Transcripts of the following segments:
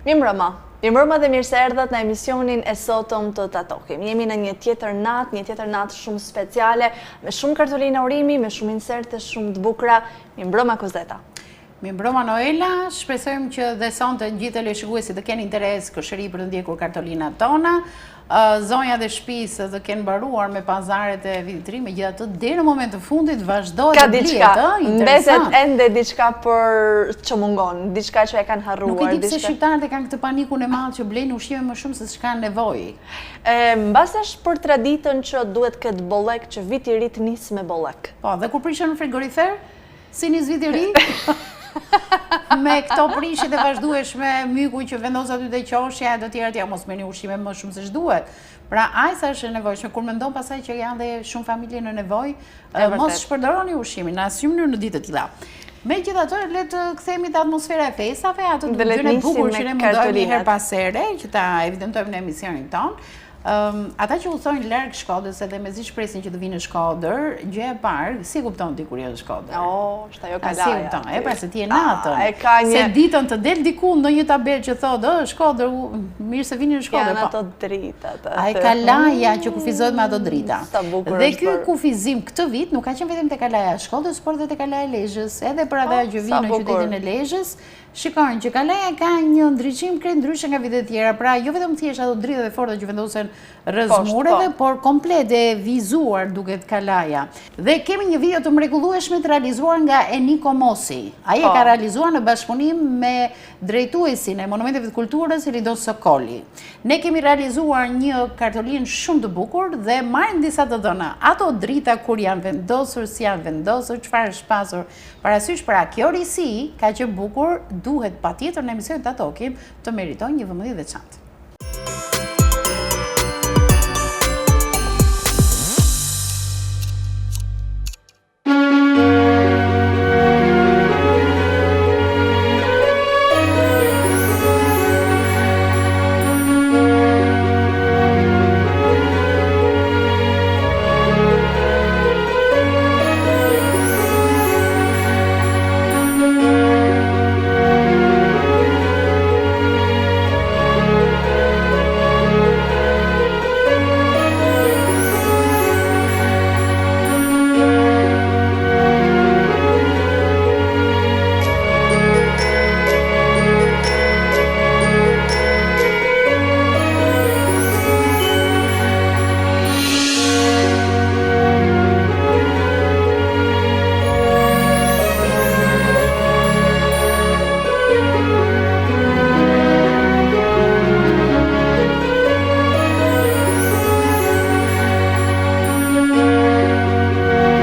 Mirëmbrëma dhe mirë se erdhët në emisionin e sotëm të Tatokim. Jemi në një tjetër natë shumë speciale, me shumë kartolina urimi, me shumë inserte, shumë të bukura. Mirëmbrëma Kozeta. Mirëmbrëma Noela, shpresojmë që dhe sonte gjithë teleshikuesit të kenë interes këshëri për të ndjekur kartolinat tona. Zonja dhe shtëpisë të kenë mbaruar me pazaret e Vitri, megjithatë deri në moment të fundit vazhdohet të blihet, mbetet ende diçka për që mungon, diçka që e kanë harruar. Nuk e di pse shqiptarët e kanë këtë panikun e madh që blejnë ushqime më shumë se ç'kanë nevojë. Mbasesh për traditën që duhet këtë bollek, që viti i ri të nis me bollek. Po, dhe kur prishën në frigorifer, si nis viti i ri? Me këto prishjet e vazhdueshme, myku që vendos aty te qoshja e të tjerët, ja mos merrni ushqime më shumë se ç'duhet. Pra ajsa është e nevojshme, kur mendon pasaj që janë dhe shumë familje në nevojë, mos shpërdoroni ushqimin në asnjë mënyrë në ditë të tilla. Megjithatë, le të kthehemi te atmosfera e festave, ato të dyne bukur që ne mundojmë her pas here që ta evidentojmë në emisionin ton. Ata që udhtojnë larg Shkodrës edhe mezi shpresin që të vinë në Shkodër, gjë e parë, si kupton ti kur je në Shkodër? Është ajo kalaja. Si kupton? Pra se ti je natën. Se ditën të del diku në një tabel që thotë, Shkodër, mirë se vini në Shkodër. Janë ato dritat. Ai kalaja që kufizohet me ato drita. Dhe ky kufizim këtë vit nuk ka qenë vetëm te kalaja e Shkodrës, por edhe te kalaja e Lezhës, edhe për ata që vinë në qytetin e Lezhës. Shikojnë që kalaja ka një ndriçim krejt ndryshe nga vitet tjera, pra jo vetëm thjesht ato dritat e forta që vendosen rreth mureve, por komplet e vizuar duket kalaja. Dhe kemi një video të mrekullueshme të realizuar nga Eniko Mosi. Ai e ka realizuar në bashkëpunim me drejtuesin e Monumenteve të Kulturës Elido Sokoli. Ne kemi realizuar një kartolinë shumë të bukur dhe marrim disa të dhëna. Ato drita kur janë vendosur, si janë vendosur, çfarë është pasur parasysh, pra kjo risi ka që bukur, duhet patjetër në emisionin Tatokim të meritojë një vëmendje veçantë.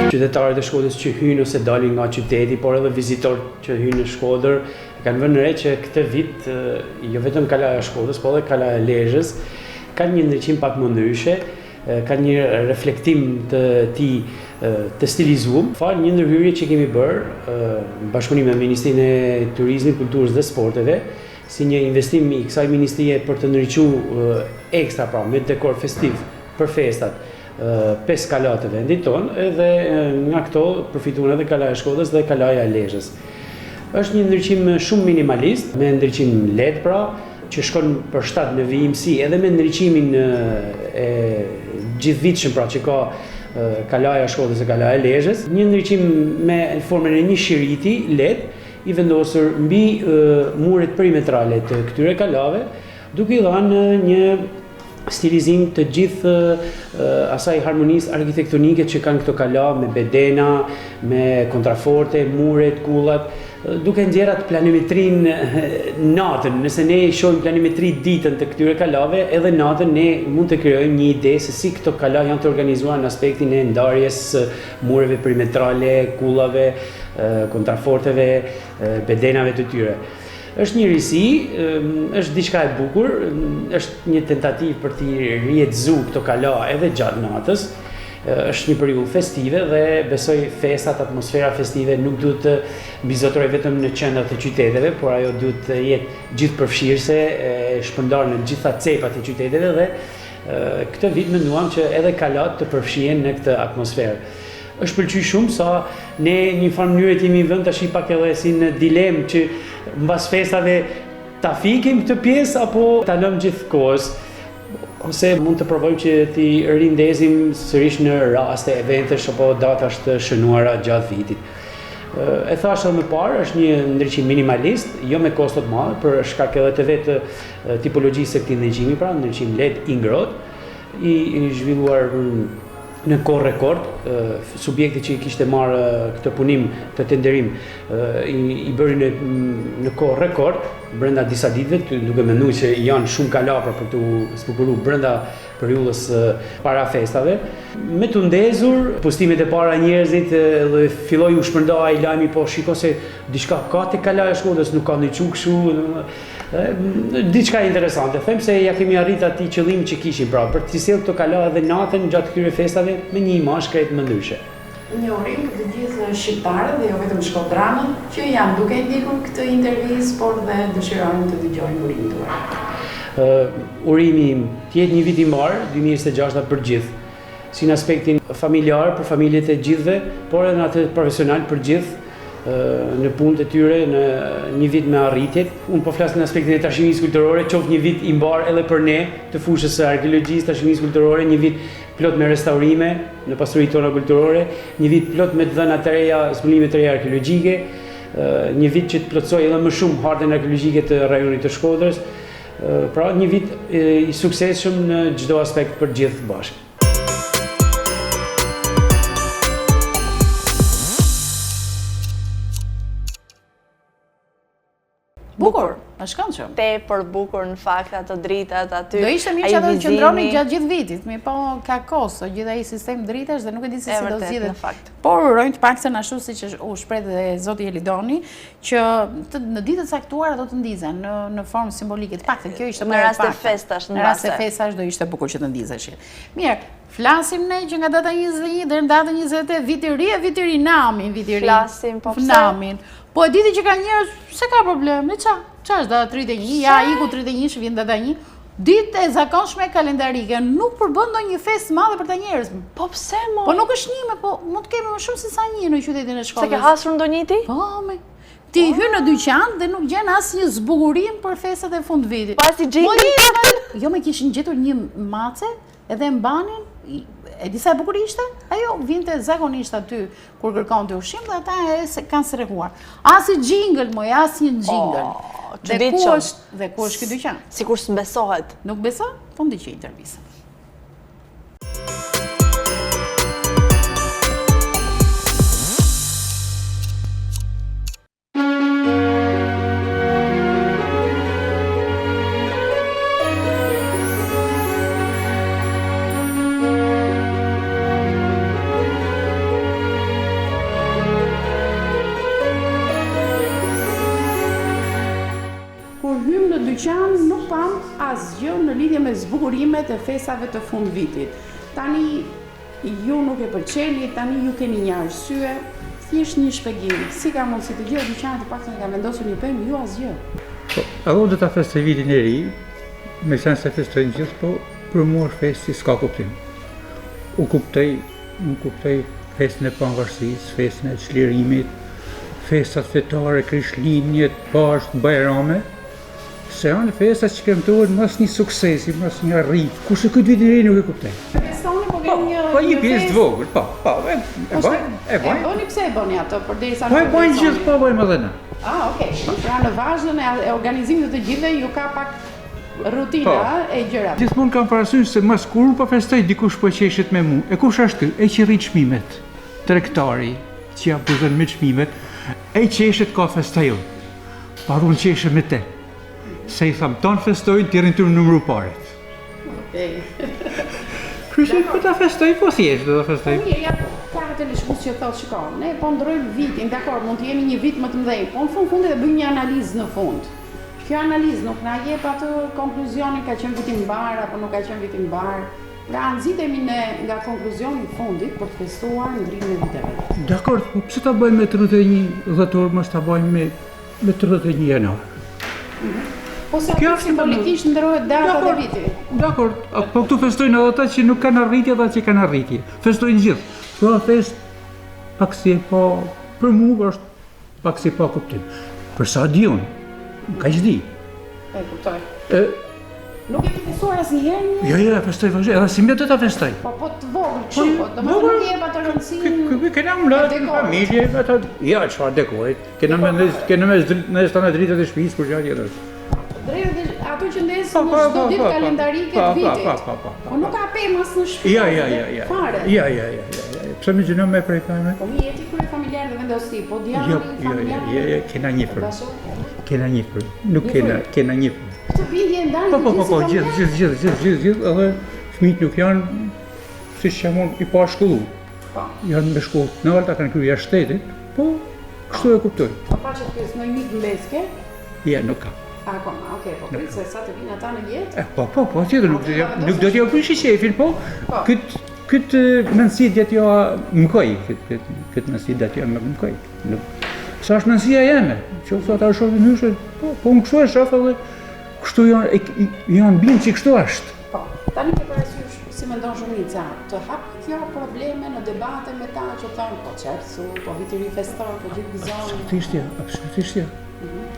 Qytetarët e Shkodrës që hynë ose dalin nga qyteti, por edhe vizitorë që hynë në Shkodër, kanë vënë re që këtë vit, jo vetëm kalaja e Shkodrës, por edhe kalaja e Lezhës, kanë një ndriçim pak më ndryshe, kanë një reflektim të tij të stilizuar. Fal një ndërhyrje që kemi bërë në bashkëpunim me Ministrinë e Turizmit, Kulturës dhe Sporteve, si një investim i kësaj ministrie për të ndriçuar ekstra, pra me dekor festiv për festat. 5 kala të vendit tonë, edhe nga këto përfituan edhe kalaja e Shkodrës dhe kalaja e Lezhës. Është një ndriçim shumë minimalist, me ndriçim LED, pra, që shkon për 7 në vijimësi, edhe me ndriçimin e gjithvitshëm, pra, që ka kalaja e Shkodrës dhe kalaja e Lezhës. Një ndriçim me formën e një shiriti LED, i vendosur mbi muret perimetrale të këtyre kalave, duke i dhënë një stilizim të gjithë asaj harmonisë arkitektonike që kanë këto kala, me bedena, me kontraforte, muret, kullat, duke nxjerrë atë planimetrinë natën. Nëse ne shohim planimetri ditën të këtyre kalave, edhe natën ne mund të krijojmë një ide se si këto kala janë të organizuar në aspektin e ndarjes mureve perimetrale, kullave, kontraforteve, bedenave të tyre. Është një risi, është diçka e bukur, është një tentativë për t'i rihetëzuar këto kala edhe gjatë natës. Është një periudhë festive dhe besoj festat, atmosfera festive nuk duhet të mbizotohet vetëm në qendrat e qyteteve, por ajo duhet të jetë gjithëpërfshirëse, shpërndar në gjitha cepat e qyteteve dhe këtë vit menduam që edhe kalat të përfshihen në këtë atmosferë. Është pëlqyer shumë sa ne një farë mënyrë jemi vënë tash pak edhe si në dilemë që mbas festave ta fikim këtë pjesë apo ta lëmë gjithkohës, ose mund të provojmë që ti rindezim sërish në raste, eventesh apo datash të shënuara gjatë vitit. E thash edhe më parë, është një ndriçim minimalist, jo me kosto të mëdha, për shkak edhe të vetë tipologjisë së këtij ndriçimi, pra ndriçim LED i ngrohtë, i zhvilluar në kohë rekord. Subjekti që i kishte marrë këtë punim të tenderim i bëri në kohë rekord, brenda disa ditëve, duke menduar që janë shumë kalapra për të zbukuruar brenda periudhës para festave. Me të ndezur, postimet e para njerëzit dhe filloi u shpërnda ai lajmi, po shiko se diçka ka te kalaja e Shkodrës, nuk ka ndriçuar kështu. Diçka interesante. Them se ja kemi arrit atij qëllimi që kishim, pra, për të sjellë këto kala edhe natën gjatë këtyre festave me një imazh krejt më ndryshe. Një urim për të gjithë shqiptarët dhe jo vetëm shkodranët që janë duke ndjekur këtë intervistë, por dhe dëshirojnë të dëgjojnë urimin tuaj. Urimi im të jetë një vit i mbar 2026 për gjithë, si në aspektin familjar për familjet e gjithëve, por edhe në atë profesional për gjithë, në punët e tyre, në një vit me arritjet. Unë po flas në aspektin e trashëgimisë kulturore, qoftë një vit i mbar edhe për ne të fushës së arkeologjisë, trashëgimisë kulturore, një vit plot me restaurime në pasuritë tona kulturore, një vit plot me dhëna të reja, zbulime të reja arkeologjike, një vit që të plotësoj edhe më shumë hartën arkeologjike të rajonit të Shkodrës. Pra një vit i suksesshëm në çdo aspekt për gjithë bashkë. Bukur, është këndshëm. Tepër bukur në fakt ato dritat aty. Do ishte mirë që ato qëndroni gjatë gjithë vitit, mi po ka kosto gjithë ai sistem dritash dhe nuk e di se si do zgjidhet. Por urojmë të paktën ashtu siç u shpreh dhe zoti Elidoni, që në ditët e caktuara do të ndizen në formë simbolike. Të paktën kjo ishte në rast të festash, në rast të festash do ishte bukur që të ndizeshin. Mirë, flasim ne që nga data 21 deri në datën 28 viti i ri e viti i ri namin, viti i ri. Flasim po pse? Namin. Po e diti që ka njerëz, se ka problem, qa është data 31, ja iku 31 që vjen data 1, ditë e zakonshme kalendarike, nuk përbën ndonjë festë madhe për ta njerëz. Po pse mo? Po nuk është një, po mund të kemi më shumë se sa një në qytetin e Shkodrës. Se ke hasur ndonjë ti? Po, ti hy në dyqan dhe nuk gjen asnjë zbukurim për festat e fundvitit. Po si gjeni? Jo, me kishin gjetur një mace edhe mbanin. E disa e bukur ishte, ajo vinte zakonisht aty kur kërkon të ushqim dhe ata kanë strehuar. As i jingle, moj, as një jingle. Dhe ku është ky dyqan? Sikur s'besohet. Nuk beso? Po ndiqej intervistën. Nuk pam asgjë në lidhje me zbukurimet e festave të fund vitit. Tani ju nuk e përqeli, tani ju keni një arsye, thjesht një shpjegim. Si ka mundësi të gjithë dyqanet e paktën ka vendosur një pemë, ju asgjë. Po, ajo do ta festoj vitin e ri, me shans se festojnë gjithë, po për mua festi s'ka kuptim. Unë kuptoj festën e pavarësisë, festën e çlirimit, festat fetare, krishtlindjet, Pashkë, Bajrame. Se janë festat që kremtohen mas një suksesi, mas një arrit. Kurse këtë vitin e ri nuk e kuptoj. Po një pjesë të vogël, po, e bëni pse e bëni ato përderisa po e bëjnë gjithë, po bëjmë edhe ne. Okej. Pra në vazhdon e organizimit të gjithëve ju ka pak rutina e gjëra. Gjithmonë kam parasysh se mas kur po festoj dikush po qeshet me mua. E kush është ky? E që rrit çmimet. Tregtari që ja buzën me çmimet, e qeshet ka festoj. Pa unë qeshe me te. Se i tham, tonë festojnë, tjerin të numru paret. Okej. Kërështë po ta festoj, po thjesht do ta festoj. Mirë, ja ka të lishkus që thotë shikon, ne po ndrojmë vitin, dakor, mund të jemi një vit më të mëdhenj, po në fundit dhe bëjmë një analizë në fund. Kjo analizë nuk na jep atë konkluzionin ka qenë vit i mbar apo nuk ka qenë vit i mbar. Pra nxitemi ne nga konkluzioni i fundit për të festuar ndrimin e viteve. Dakor, po pse ta bëjmë me 31 dhjetor, mos ta bëjmë me 31 janar. Po se simbolikisht ndrohet data e vitit. Dakor, po këtu festojnë edhe ata që nuk kanë arritje dhe ata që kanë arritje. Festojnë gjithë. Kjo fest pak si e pa, për mua është pak si pa kuptim. Për sa di unë, ka që di, E kuptoj. Nuk e ke festuar asnjëherë? Jo, festoj vazhdim, edhe si më do ta festoj. Po të vogël, çu, domethënë nuk jep atë rëndësinë. Kena mbledh në familje, ato ja çfarë dekorit. Kena me stanë dritat e shtëpisë për gjë tjetër. Drejtë ato që ndesin në çdo ditë kalendarike të vitit. Po nuk ka pemë as në shtëpi. Ja. Fare. Ja. Pse më gjinon me prej kamë? Po mi jeti kur familjar dhe vendosi, po djali familjar. Jo, kena një fër. Nuk kena një fër. Të bindje ndalë Po, gjithë, edhe fëmijët nuk janë, si që jamon i pa shkollu. Janë me shkollë në alta, kanë kryer jashtë shtetit, po, kështu e kuptoj. Po pa që të kësë në mik mbeske? Ja, nuk ka. Akoma, okej, po pritë se sa të vinë ata në jetë? Po, tjetër, nuk do t'ja prishi shefin, po, këtë mendësi dhe t'ja mëkoj, këtë mendësi dhe t'ja mëkoj. Sa është mendësia jeme, që ata shofin hyshe, po më kështu e shafë edhe kështu janë bimë që kështu është. Po, tani ke parasysh, si mendon shumica, të hapë kjo probleme në debate me ta që thonë, po qersu, po viti ri festor, po gjithë gëzonë. Absolutisht ja.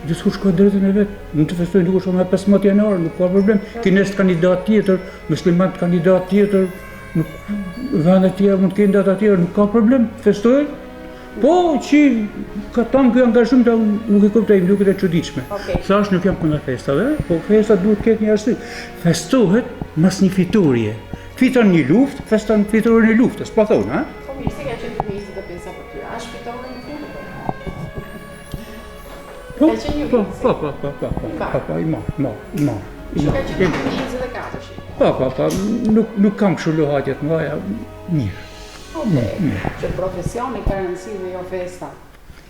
Gjithë kur shkoj drejtën e vetë, mund të festojnë duke shumë me 15 janar, nuk ka problem. Kinest kandidat tjetër, muslimat kandidat tjetër, vendet tjera mund të kenë data tjera, nuk ka problem, festojnë. Po, që ka tamë kjo angazhim të nuk e kuptojmë, duket e çuditshme. Sa është nuk jam kundër festave, po festa duhet ketë një arsye. Festohet mas një fiturje. Fiton një luftë, feston fitoren e luftës, po thonë, ha? Po mirë, si ka qenë 25 apo ty, a është fitore në fund? Po, i ma. Që ka qenë 24? Po, nuk kam kështu lohatjet mëdha, mirë. Që profesioni ka rëndësi dhe jo festa.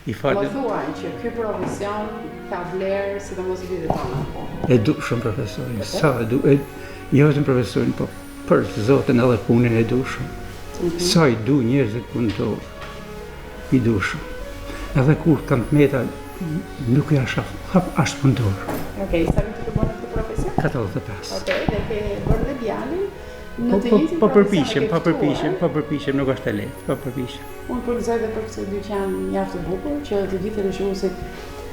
Më thuaj që ky profesion ka vlerë sidomos vitet tona. E du shumë profesorin, sa e du, jo vetëm profesorin, po për Zotin edhe punën e du shumë. Sa i du njerëzit punëtorë, i du shumë. Edhe kur kanë të meta, nuk ja shafë, ashtë punëtorë. Okej, sa vitë të bërë këtë profesion? 45. Okej, dhe ke bërë dhe djalin? Po përpiqem, nuk është e lehtë, po përpiqem. Unë përgëzoj dhe për këtë dyqan mjaft të bukur, që të gjithë rishikuesit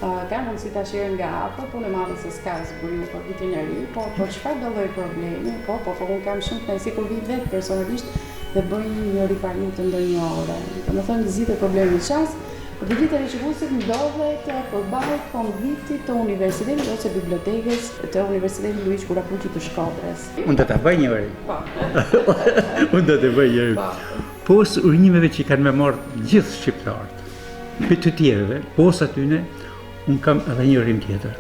kanë mundësi ta shijojnë nga afër, punë e madhe se s'ka zburim për vitin e ri, po çfarë do lloj problemi, po unë kam shumë kënaqësi kur vi vetë personalisht dhe bëj një riparim të ndonjë ore. Domethënë zgjidhet problemi çast. Për të gjithë rishikuesit ndodhet përballë konvitit të universitetit ose bibliotekës të Universitetit Luiz Kurapuçi të Shkodrës. Unë do ta bëj një herë. Po. Unë do të bëj një herë. Pos urinimeve që kanë me marrë gjithë shqiptarët, për të tjerëve, pos atyne, unë kam edhe një urim tjetër.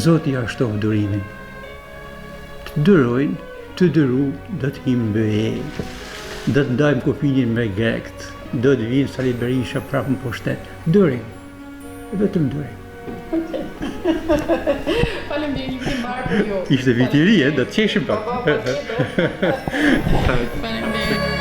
Zoti ja shtof durimin. Të dërojnë, të dëru, do të him bëjej, do të ndajmë kufinin me grekt, do të vinë Sali Berisha prapë në pushtet. Dërim. Vetëm dërim. Faleminderit që mbarë për ju. Ishte viti i ri, do të qeshim pak. Faleminderit.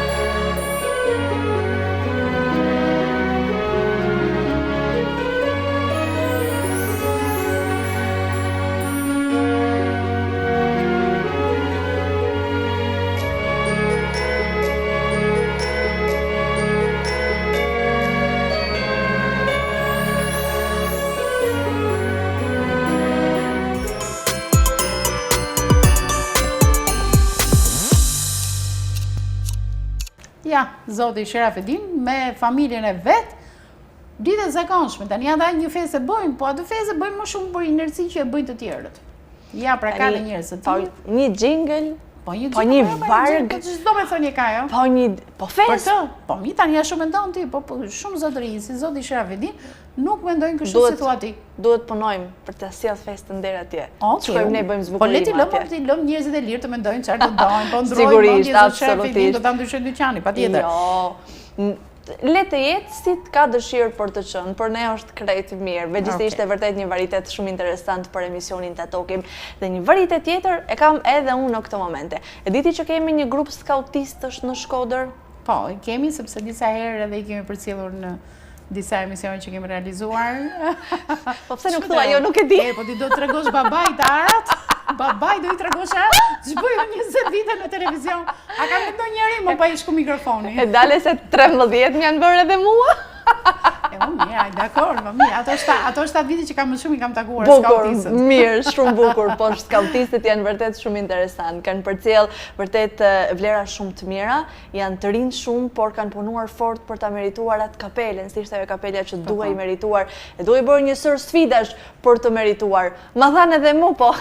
Ja, zoti Sherafedin me familjen e vet, ditë e zakonshme. Tani ata një festë bëjnë, po atë festë bëjnë më shumë për inerci që e bëjnë të tjerët. Ja, pra ka dhe njerëz të tjerë. Një jingle, po një varg, çdo me thënie ka jo. Po festë. Po mi tani ja shumë mendon ti, po shumë zotëri si zoti Sherafedin nuk mendojnë kështu si thua ti. Duhet punojmë për të sjell festën deri atje. Shkojmë ne bëjmë zbukurim. Po le ti lëm njerëzit e lirë të mendojnë çfarë do dojnë, po ndrojnë mendjen e Sherafedin, do ta ndryshojnë dyqanin, patjetër. Jo. Le të jetë si të ka dëshirë për të qenë, por ne është krejt mirë. Megjithëse ishte vërtet një varitet shumë interesant për emisionin të tokim. Dhe një varitet tjetër e kam edhe unë në këtë momente. E diti që kemi një grup skautistësh në Shkodër? Po, kemi, sepse disa herë edhe i kemi përcjellur në disa emisione që kemi realizuar. Po pse nuk thua, jo nuk e di. Po ti do të tregosh babait arat? Babaj do i tregosh arat? Zbëjë 20 vite në televizion. A ka ndonjëri më pa i shku mikrofoni? E dale se 13 më janë bërë edhe mua. Dakor, më mirë. Ato 7 vite që kam më shumë i kam takuar Bukur, skautistët. mirë, shumë bukur, po skautistët janë vërtet shumë interesant, kanë përcjell vërtet vlera shumë të mira, janë të rinj shumë, por kanë punuar fort për ta merituar atë kapelen, si ishte ajo kapelja që duhej merituar, e duhej bërë një sër sfidash për të merituar. Ma thanë edhe mu, po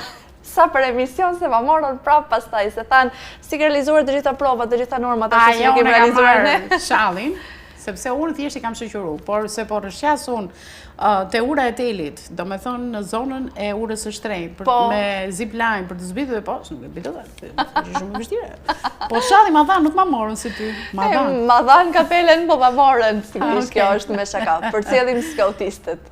sa për emision se ma morën prapë pastaj, se thanë si ke realizuar të gjitha provat, të gjitha normat, ashtu si kemi realizuar ne. Shallin, sepse unë thjesht i kam shoqëruar, por se po rrshjas unë te ura e telit, do me thonë në zonën e urës së shtrenjtë, me zipline, për të zbitur dhe poshtë, nuk e bitë dhe, është shumë vështire. Po shalli ma dhanë, nuk ma morën si ty, ma dhanë. Ma dhanë kapelen, po ma morën, sigurisht kjo është me shaka, përcjellim skautistët.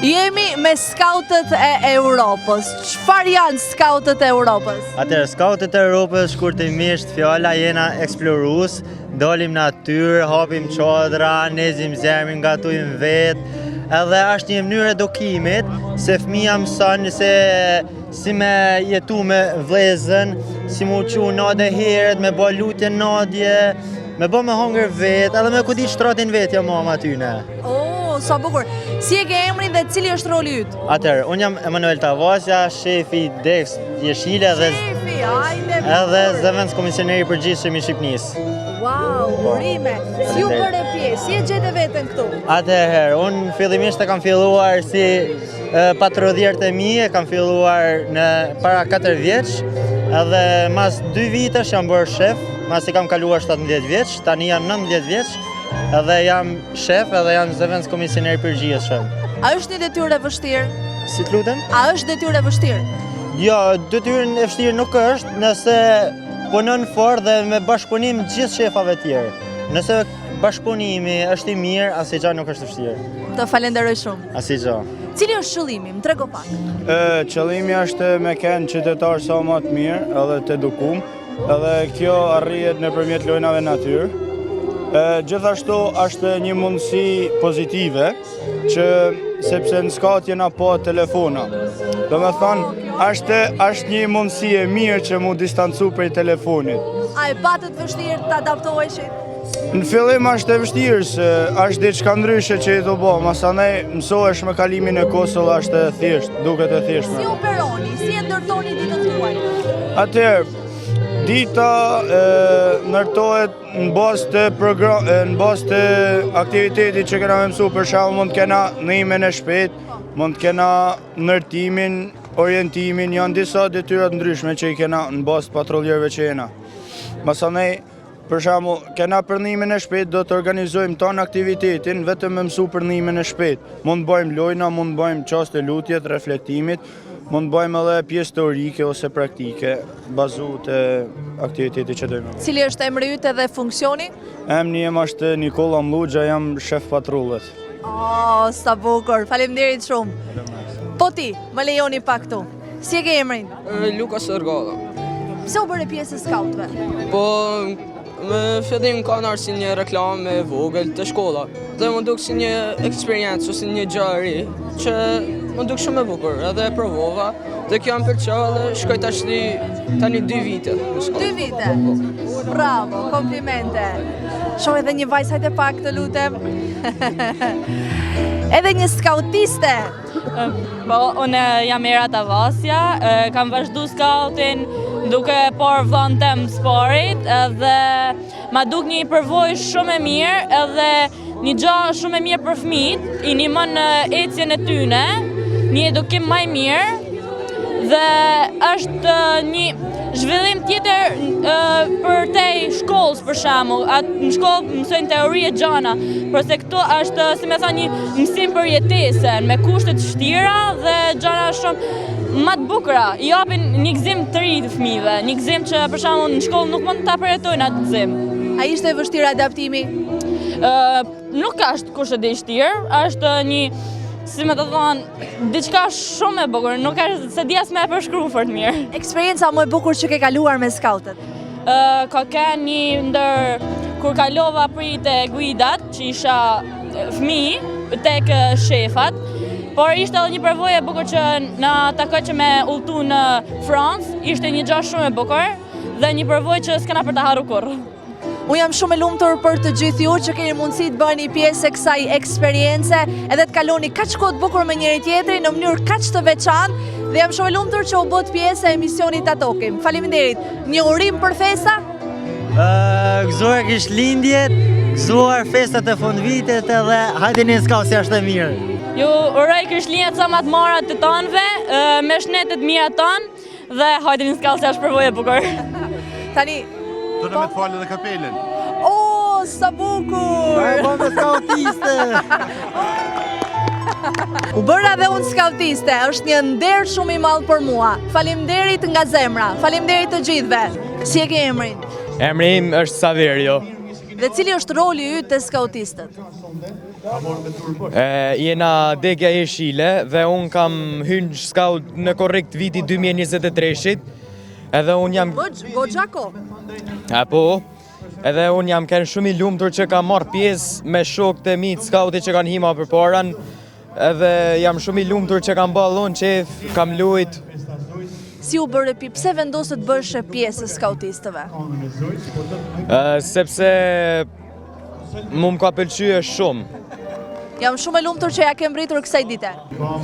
Jemi me skautët e Europës. Çfarë janë skautët e Europës? Atëherë, skautët e Europës, shkurtimisht fjala jena eksplorues, dalim natyrë, hapim çadra, nezim zemrin, gatojmë vetë, edhe është një mënyrë edukimit, se fëmija mëson se si me jetu me vlezën, si mu qu nade heret, me bë lutje nadje, me bë me hongër vetë, edhe me kudit shtratin vetë ja mama atyne. Sa bukur. Si e ke emrin dhe cili është roli yt? Atëherë, unë jam Emanuel Tavasja, shefi Dex Jeshile edhe zëvendës komisioneri i përgjithshëm i Shqipënisë. Wow, burime. Si u bëre pjesë? Si e gjete veten këtu? Atëherë, unë fillimisht e kam filluar si patrodhjerët e mi, e kam filluar në para 4 vjeç, edhe mas 2 vitesh jam bërë shef, mas i kam kaluar 17 vjeç, tani jam 19 vjeç, edhe jam shef edhe jam zëvendës komisioner i përgjithshëm. A është një detyrë e vështirë? Si të lutem? A është detyrë e vështirë? Jo, detyrën e vështirë nuk është nëse punon fort dhe me bashkëpunim gjithë shefave tjerë. Nëse bashkëpunimi është i mirë, asgjë nuk është vështirë. Të falenderoj shumë. Asgjë. Cili është qëllimi? Më trego pak. Qëllimi është me kenë qytetar sa më të mirë edhe të edukum, edhe kjo arrihet nëpërmjet lojnave natyrë. Gjithashtu është një mundësi pozitive, që sepse në skaut jena po telefona. Do me thonë, është një mundësi e mirë që mu distancu prej telefonit. A e patët vështirë të adaptoheshit? Në fillim është e vështirë, se është diçka ndryshe që i të bo, masanej mësohesh me kalimin e kohës, është e thjeshtë, duket e thjeshtë. Si operoni, si e ndërtoni ditën tuaj? Atëherë, dita ndërtohet në bazë të aktivitetit që kena me mësu, për shembull mund të kena ndërtimin e shpejtë, mund të kena ndërtimin, orientimin, janë disa detyrat ndryshme që i kena në bazë të patroljerëve që jena. Masanej, për shembull, kena përnimin e shpejtë, do të organizojmë tonë aktivitetin vetëm me mësu përnimin e shpejtë. Mund të bëjmë lojna, mund të bëjmë çaste lutjet, reflektimit, mund të bëjmë edhe pjesë teorike ose praktike, bazu të aktivitetit që dojmë. Cili është emri yt edhe funksioni? Emri im është Nikola Mlugja, jam shef patrullet. Sa bukur, faleminderit shumë. Po ti, më lejoni pak këtu. Si e ke emrin? Lukas Orgalla. Pse u bëre pjesë e skautëve? Po, me fillim ka nërë si një reklamë e vogël të shkolla. Dhe më duk si një eksperiencë ose një gjari që më duk shumë e bukur, edhe e provova, dhe kjo më pëlqeu edhe shkoj tani 2 vite. 2 vite? Bravo, komplimente. Shoh edhe një vajzë, hajde pak të lutem. Edhe një skautiste. Po, unë jam Era Tavasja, kam vazhdu skautin duke por vllon tem sporit, edhe ma duk një përvojë shumë e mirë, edhe një gjë shumë e mirë për fëmijët, i ndihmon në ecjen e tyre, një edukim më i mirë, dhe është një zhvillim tjetër për te shkollës, për shembull. Në shkollë mësojnë teori e gjana, përse këtu është, si me thënë, një mësim për jetesën, me kushte të vështira dhe gjana shumë më të bukura. I japin një gëzim të ri të fëmijëve, një gëzim që për shembull në shkollë nuk mund ta përjetojnë atë gëzim. A ishte vështirë adaptimi? Nuk është kushte e vështirë, është një, si me të thonë, diçka shumë e bukur, nuk është se di as me e përshkruar fort mirë. Eksperienca më e bukur që ke kaluar me skautët? Ka qenë një ndër kur kalova prit e guidat, që isha fëmijë tek shefat, por ishte edhe një përvojë e bukur që na takoi që me udhëtu në Francë, ishte një gjë shumë e bukur dhe një përvojë që s'kena për ta harruar kurrë. Unë jam shumë e lumtur për të gjithë ju që keni mundësi të bëni pjesë e kësaj eksperience edhe të kaloni kaq kohë të bukur me njëri tjetrin në mënyrë kaq të veçantë dhe jam shumë e lumtur që u bët pjesë e emisionit Ta Tokim. Faleminderit. Një urim për festa? Gëzuar Krishtlindjet, gëzuar festat e fundvitit edhe hajde një skausi është e mirë. Ju uroj Krishtlindjet sa më të mira të tonëve, me shnetet mira tonë dhe hajde një skausi është përvojë e bukur. Tani do të me të falë edhe kapelën. O, sa bukur! Bëmë skautiste! U bëra dhe unë skautiste, është një nder shumë i madh për mua. Faleminderit nga zemra, faleminderit të gjithëve. Si e ke emrin? Emri im është Saverio. Dhe cili është roli yt te skautistët? Jena degja e Shile dhe unë kam hyrë skaut në korrekt viti 2023-shit. Edhe unë jam... Goxhako? Apo, edhe unë jam kënë shumë i lumtur që kam marrë pjesë me shokët e mi të skautit që kanë hima për paran. Edhe jam shumë i lumtur që kam ballon qef, kam lujt. Si u bërë pi, pse vendosët bëshe pjesë e skautistëve? Sepse mu më ka pëlqyer shumë. Jam shumë e lumtur që ja ke mbritur kësaj dite.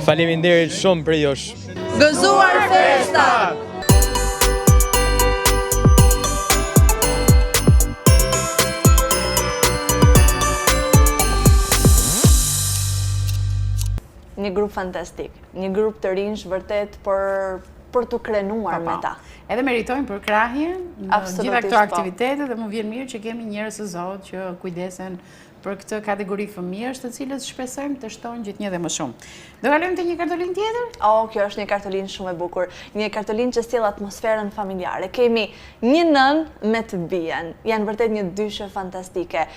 Faleminderit shumë për josh. Gëzuar festa! Një grup fantastik, një grup të rinj vërtet për të krenuar me ta. Edhe meritojnë për krahje në gjitha këto aktivitete dhe më vjen mirë që kemi njerëz të Zotit që kujdesen për këtë kategori fëmijësh të cilët shpresojmë të shtojnë gjithnjë dhe më shumë. Do kalojmë te një kartolinë tjetër? Kjo është një kartolinë shumë e bukur, një kartolinë që sjell atmosferën familjare. Kemi një nën me të bien, janë vërtet një dyshe fantastike.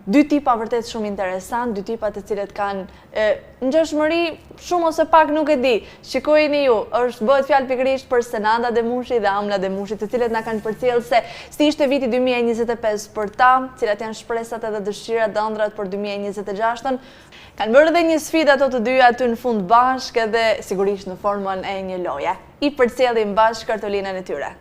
Dy tipa vërtet shumë interesant, dy tipa të cilët kanë ngjashmëri shumë ose pak nuk e di. Shikojeni ju, bëhet fjalë pikërisht për Senada Demushi dhe Amla Demushi, të cilët na kanë përcjellë se si ishte viti 2025 për ta, cilat janë shpresat edhe dëshirat dhe ëndrat për 2026-ën. Kanë bërë edhe një sfidë ato të dyja aty në fund bashkë edhe sigurisht në formën e një loje. I përcjellim bashkë kartolinën e tyre.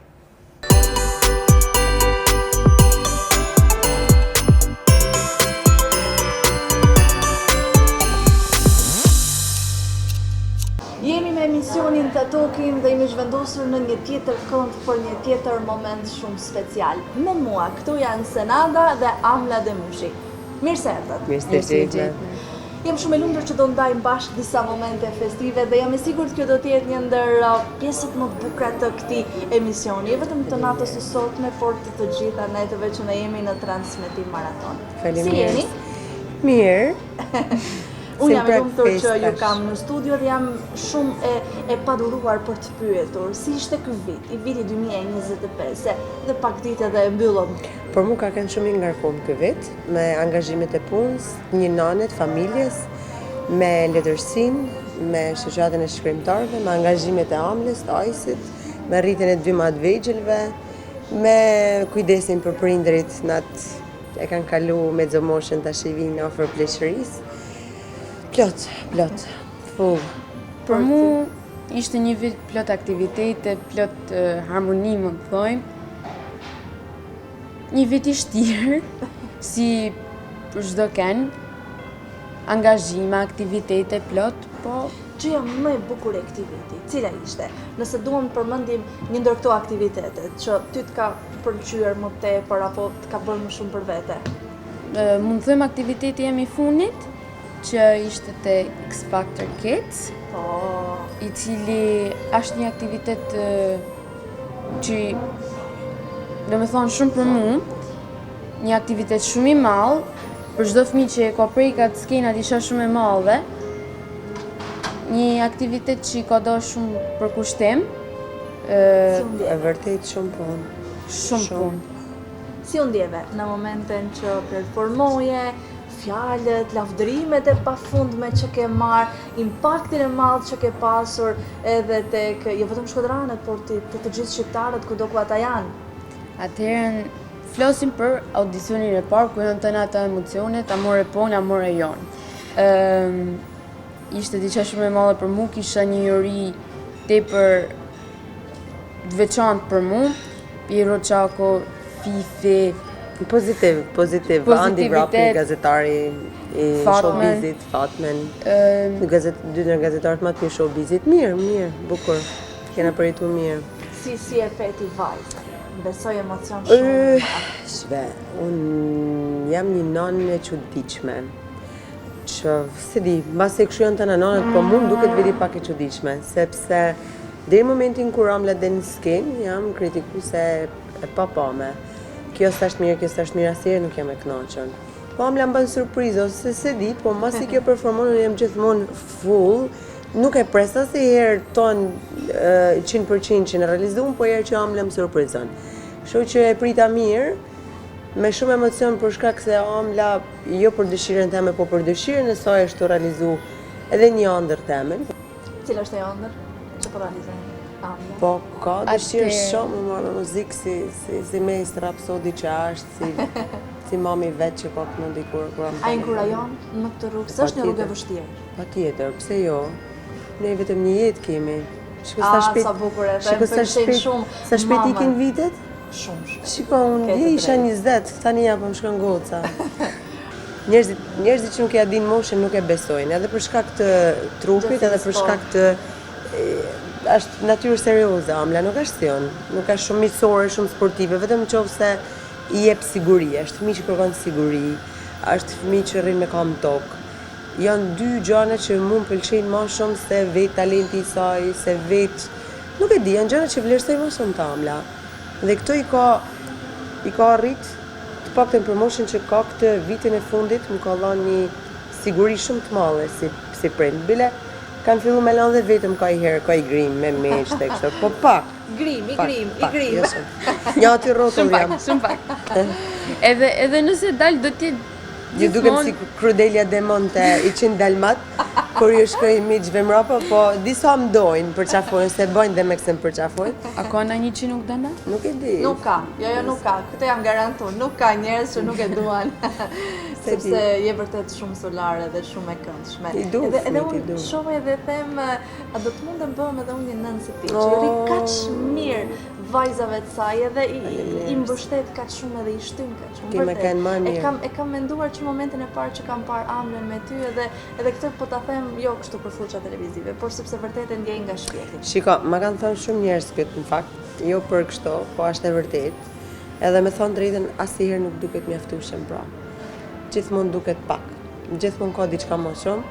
Jemi me emisionin Ta Tokim dhe jemi zhvendosur në një tjetër kënd për një tjetër moment shumë special. Me mua, këtu janë Senada dhe Amla Demushi. Mirë se erdhët. Mirë se erdhët. Jam shumë e lumtur që do ndajmë bashkë disa momente festive dhe jam e sigurt kjo do të jetë një ndër pjesët më të bukura të këtij emisioni, jo vetëm të natës së sotme, por të gjitha netëve që ne jemi në transmetim maraton. Faleminderit. Si jeni? Mirë. Unë jam e lumtur që ju kam në studio dhe jam shumë e paduruar për të pyetur. Si ishte ky vit, i viti 2025, dhe pak ditë edhe e mbyllëm. Por mu ka qenë shumë i ngarkuar ky vit, me angazhimet e punës, një nanet, familjes, me letërsinë, me shoqatën e shkrimtarëve, me angazhimet e Amlës, të Ajsit, me rritjen e 2 të vegjëlve, me kujdesin për prindërit, natë e kanë kalu mezzomoshën tash i vinë afër pleqërisë. Plot, full. Për mu ishte një vit plot aktivitete, plot harmoni më të thojmë. Një vit i shtirë, si për çdo kënd, angazhime, aktivitete plot, po... Gjëja më e bukur e këtij viti, cila ishte? Nëse duam përmendim një ndër këto aktivitetet që ty të ka pëlqyer më tepër apo të ka bërë më shumë për vete? Mund të them aktiviteti jam i fundit, që ishte te X Factor Kids, i cili është një aktivitet që do me thonë shumë për mu, një aktivitet shumë i madh, për çdo fëmijë që e ka prekat skenat isha shumë e madhe, një aktivitet që ka do shumë për kushtim. E vërtet shumë punë. Shumë punë. Si u ndjeve në momentin që performoje, fjalët, lavdërimet e pafundme që ke marrë, impaktin e madh që ke pasur edhe tek jo vetëm shkodranët, por te të gjithë shqiptarët kudo ku ata janë? Atëherën flasim për audicionin e parë ku janë tënë ato emocionet, amore pon, amore jon. ishte diçka shumë e madhe për mu, kisha një njeri tepër të veçantë për mu, Piero Çako, Fifi, pozitiv, Andi Vrapi, gazetari i showbizit, Fatmen, dy në gazetarët më të mirë showbizit, mirë, bukur, kena përjetu mirë. Si e peti vajzë? Besoj emocion shumë. Shve, unë jam një nanë e çuditshme, që, si di, mbas e këshujon të në nanët, po mund duket veri pak e çuditshme, sepse deri në momentin kur Amla dhe në skenë, jam kritikuese e papame. Kjo s'është mirë, asnjëherë nuk jam e kënaqur. Po Amla më bën surprizë, ose se di, po mbas i kjo performon, unë jam gjithmonë full, nuk e pres asnjëherë ton 100% që në realizuar, po herë që Amla më surprizon. Kështu që e prita mirë, me shumë emocion për shkak se Amla, jo për dëshirën time, po për dëshirën e saj është të realizu edhe një ëndër temen. Cila është e ëndër që po realizojnë Amla? Po, ka dëshirë shumë më marrë muzikë si Mejs Rapsodi që është, si mami vetë që ka kënë dikur. A inkurajon në këtë rrugë? Së është një rrugë e vështirë? Pa tjetër, pse jo? Ne vetëm një jetë kemi. Sa bukur e, dhe më përshejnë shumë. Sa shpet ikin vitet? Shumë. Shiko, unë isha 20, tani ja po më shkon goca. Njerëzit që nuk ja din moshën nuk e besojnë, edhe për shkak të trupit, edhe për shkak të është natyrë serioze, Amla nuk është si unë, nuk është shumë miqësore, shumë sportive, vetëm nëse i jep siguri, është fëmijë që kërkon siguri, është fëmijë që rrin me kam tokë. Janë dy gjëra që mua më pëlqejnë më shumë se vetë talenti i saj, se vetë, nuk e di, janë gjëra që vlerësoj më shumë të Amla. Dhe këto i ka arrit të paktën promotion që ka këtë vitin e fundit, më ka dhënë një siguri shumë të madhe si prind. Bile kam fillu me lanë dhe vetëm ka i grim me meqë të kështë, po pak. Grim. Një aty rotull jam. Shumë pak. Edhe nëse dalë do t'jetë ju dukem si Crudelia de Monte i 100 Dalmat, kur ju shkoj miqve mrapa, po disa më dojnë për qafojnë, se bojnë dhe me kësën për qafojnë. A ka në një që nuk dëna? Nuk e di. Nuk ka, jo nuk ka, këtë jam garantu, nuk ka njerës që nuk e duan. Sepse je vërtet shumë solare dhe shumë e këndshme. I du, edhe unë shumë edhe them, a do të mundem bëhem edhe unë një nënë si ti, që jori kaq mirë vajzave të saj edhe i mbështet kaq shumë edhe i shtyn kaq shumë. Kime kanë marrë mirë. E kam menduar që momentin e parë që kam parë Amlën me ty edhe këtë po ta them jo kështu për fuqa televizive, por sepse vërtet e ndjej nga shpirti. Shiko, ma kanë thënë shumë njerëz këtë në fakt, jo për kështu, po është e vërtet. Edhe me thonë drejtën, asnjëherë nuk duket mjaftueshëm pra. Gjithmonë duket pak. Gjithmonë ka diçka më shumë.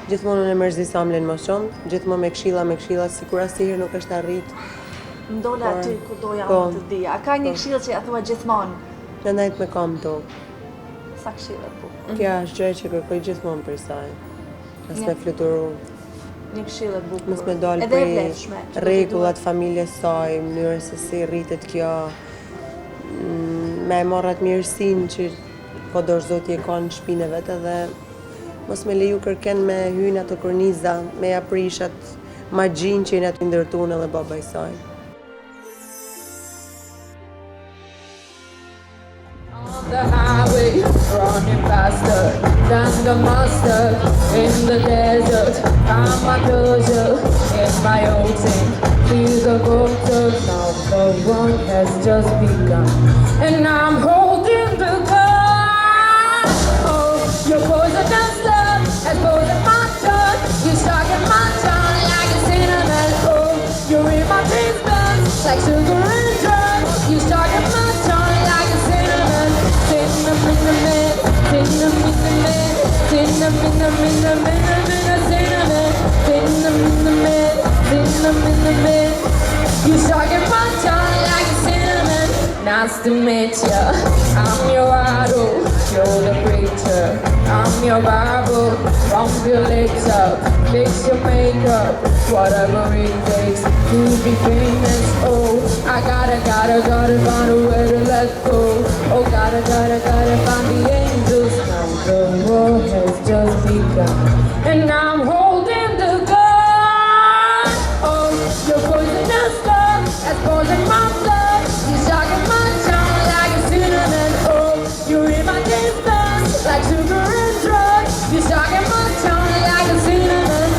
Gjithmonë unë e mërzis Amlën më shumë, gjithmonë me këshilla, sikur asnjëherë nuk është arrit. Ndola aty ku doja unë të dija. A ka një këshill që ja thua gjithmonë? Në najtë me kam tokë. Sa këshillë po? Kja është gjë që kërkoj gjithmonë për saj. As me fluturu. Një këshillë e bukur. Mos me dalë për rregullat familjes saj, mënyrën se si rritet kjo. Me marrat mirësinë që kudo zoti e ka në shtëpinë vetë dhe mos me leju kërken me hyn ato korniza, me ja prishat magjin që jeni aty ndërtuar edhe baba i saj. The highway, running faster than the master in the desert. I'm my pleasure in my own thing. Feel the water, now the one has just begun. And I'm holding the gun. Oh, your poisonous love has poisoned my tongue. You stuck in my tongue like a cinnamon. Oh, you're in my taste buds like sugar and drugs. You stuck in my tongue like a cinnamon. You stuck in my tongue like a cinnamon. Nice to meet ya. I'm your idol, you're the preacher. I'm your Bible, from your legs up. Fix your makeup, whatever it takes to be famous. Oh, I gotta find a way to let go. Oh, gotta find the angels. Now the war has just begun, and I'm holding the gun. Oh, your poisonous love has poisoned my blood. You stuck in my tongue like a cinnamon. Oh, you're in my taste buds like sugar and drugs. You stuck in my tongue like a cinnamon.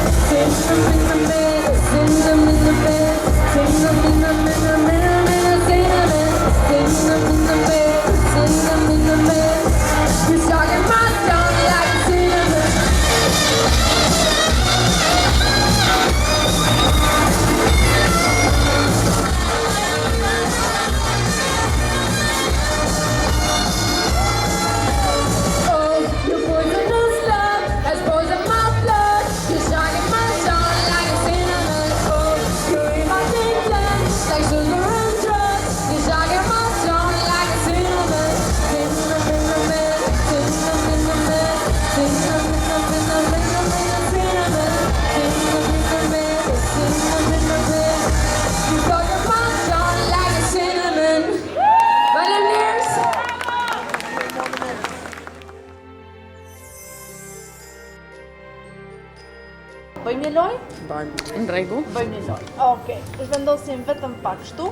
Në rregull. Bëjmë një lojë. Okej, zhvendosim vetëm pak kështu.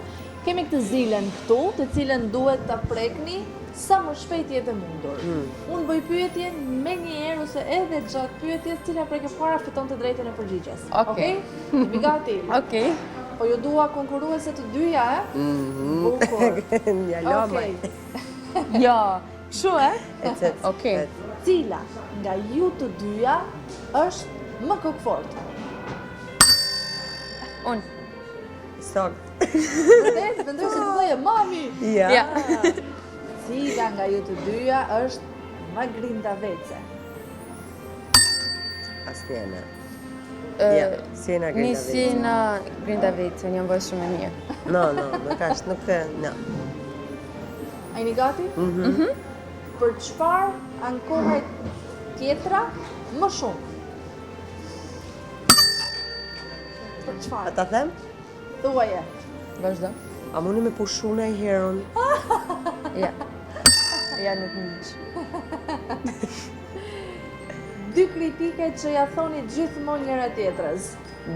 Kemi këtë zilen këtu, të cilën duhet ta prekni sa më shpejt jetë e mundur. Unë bëj pyetjen me një herë ose edhe gjatë pyetjes, cila preke para fiton të drejtën e përgjigjes. Okej? Jemi gati? Okej. Po ju dua konkurruese të dyja, Bukur. Ja lomaj. Ja. Kështu, Okej. Cila nga ju të dyja është më kokfort? Unë. Sakt. Vërtet, mendoj se të bëje mami. Ja. Cila nga ju të dyja është më grindavece? Asnjëna. Ja, Siena grindavece. Siena grindavece, unë jam vojë shumë e mirë. No, nuk ashtë, nuk të, no. A jeni gati? Për çfarë ankohet tjetra më shumë? Për çfarë? A ta them? Thuaje. Vazhdo. A mundi me pushu në i herën? Ja. Ja, nuk më Dy kritike që ja thoni gjithmonë njëra tjetrës.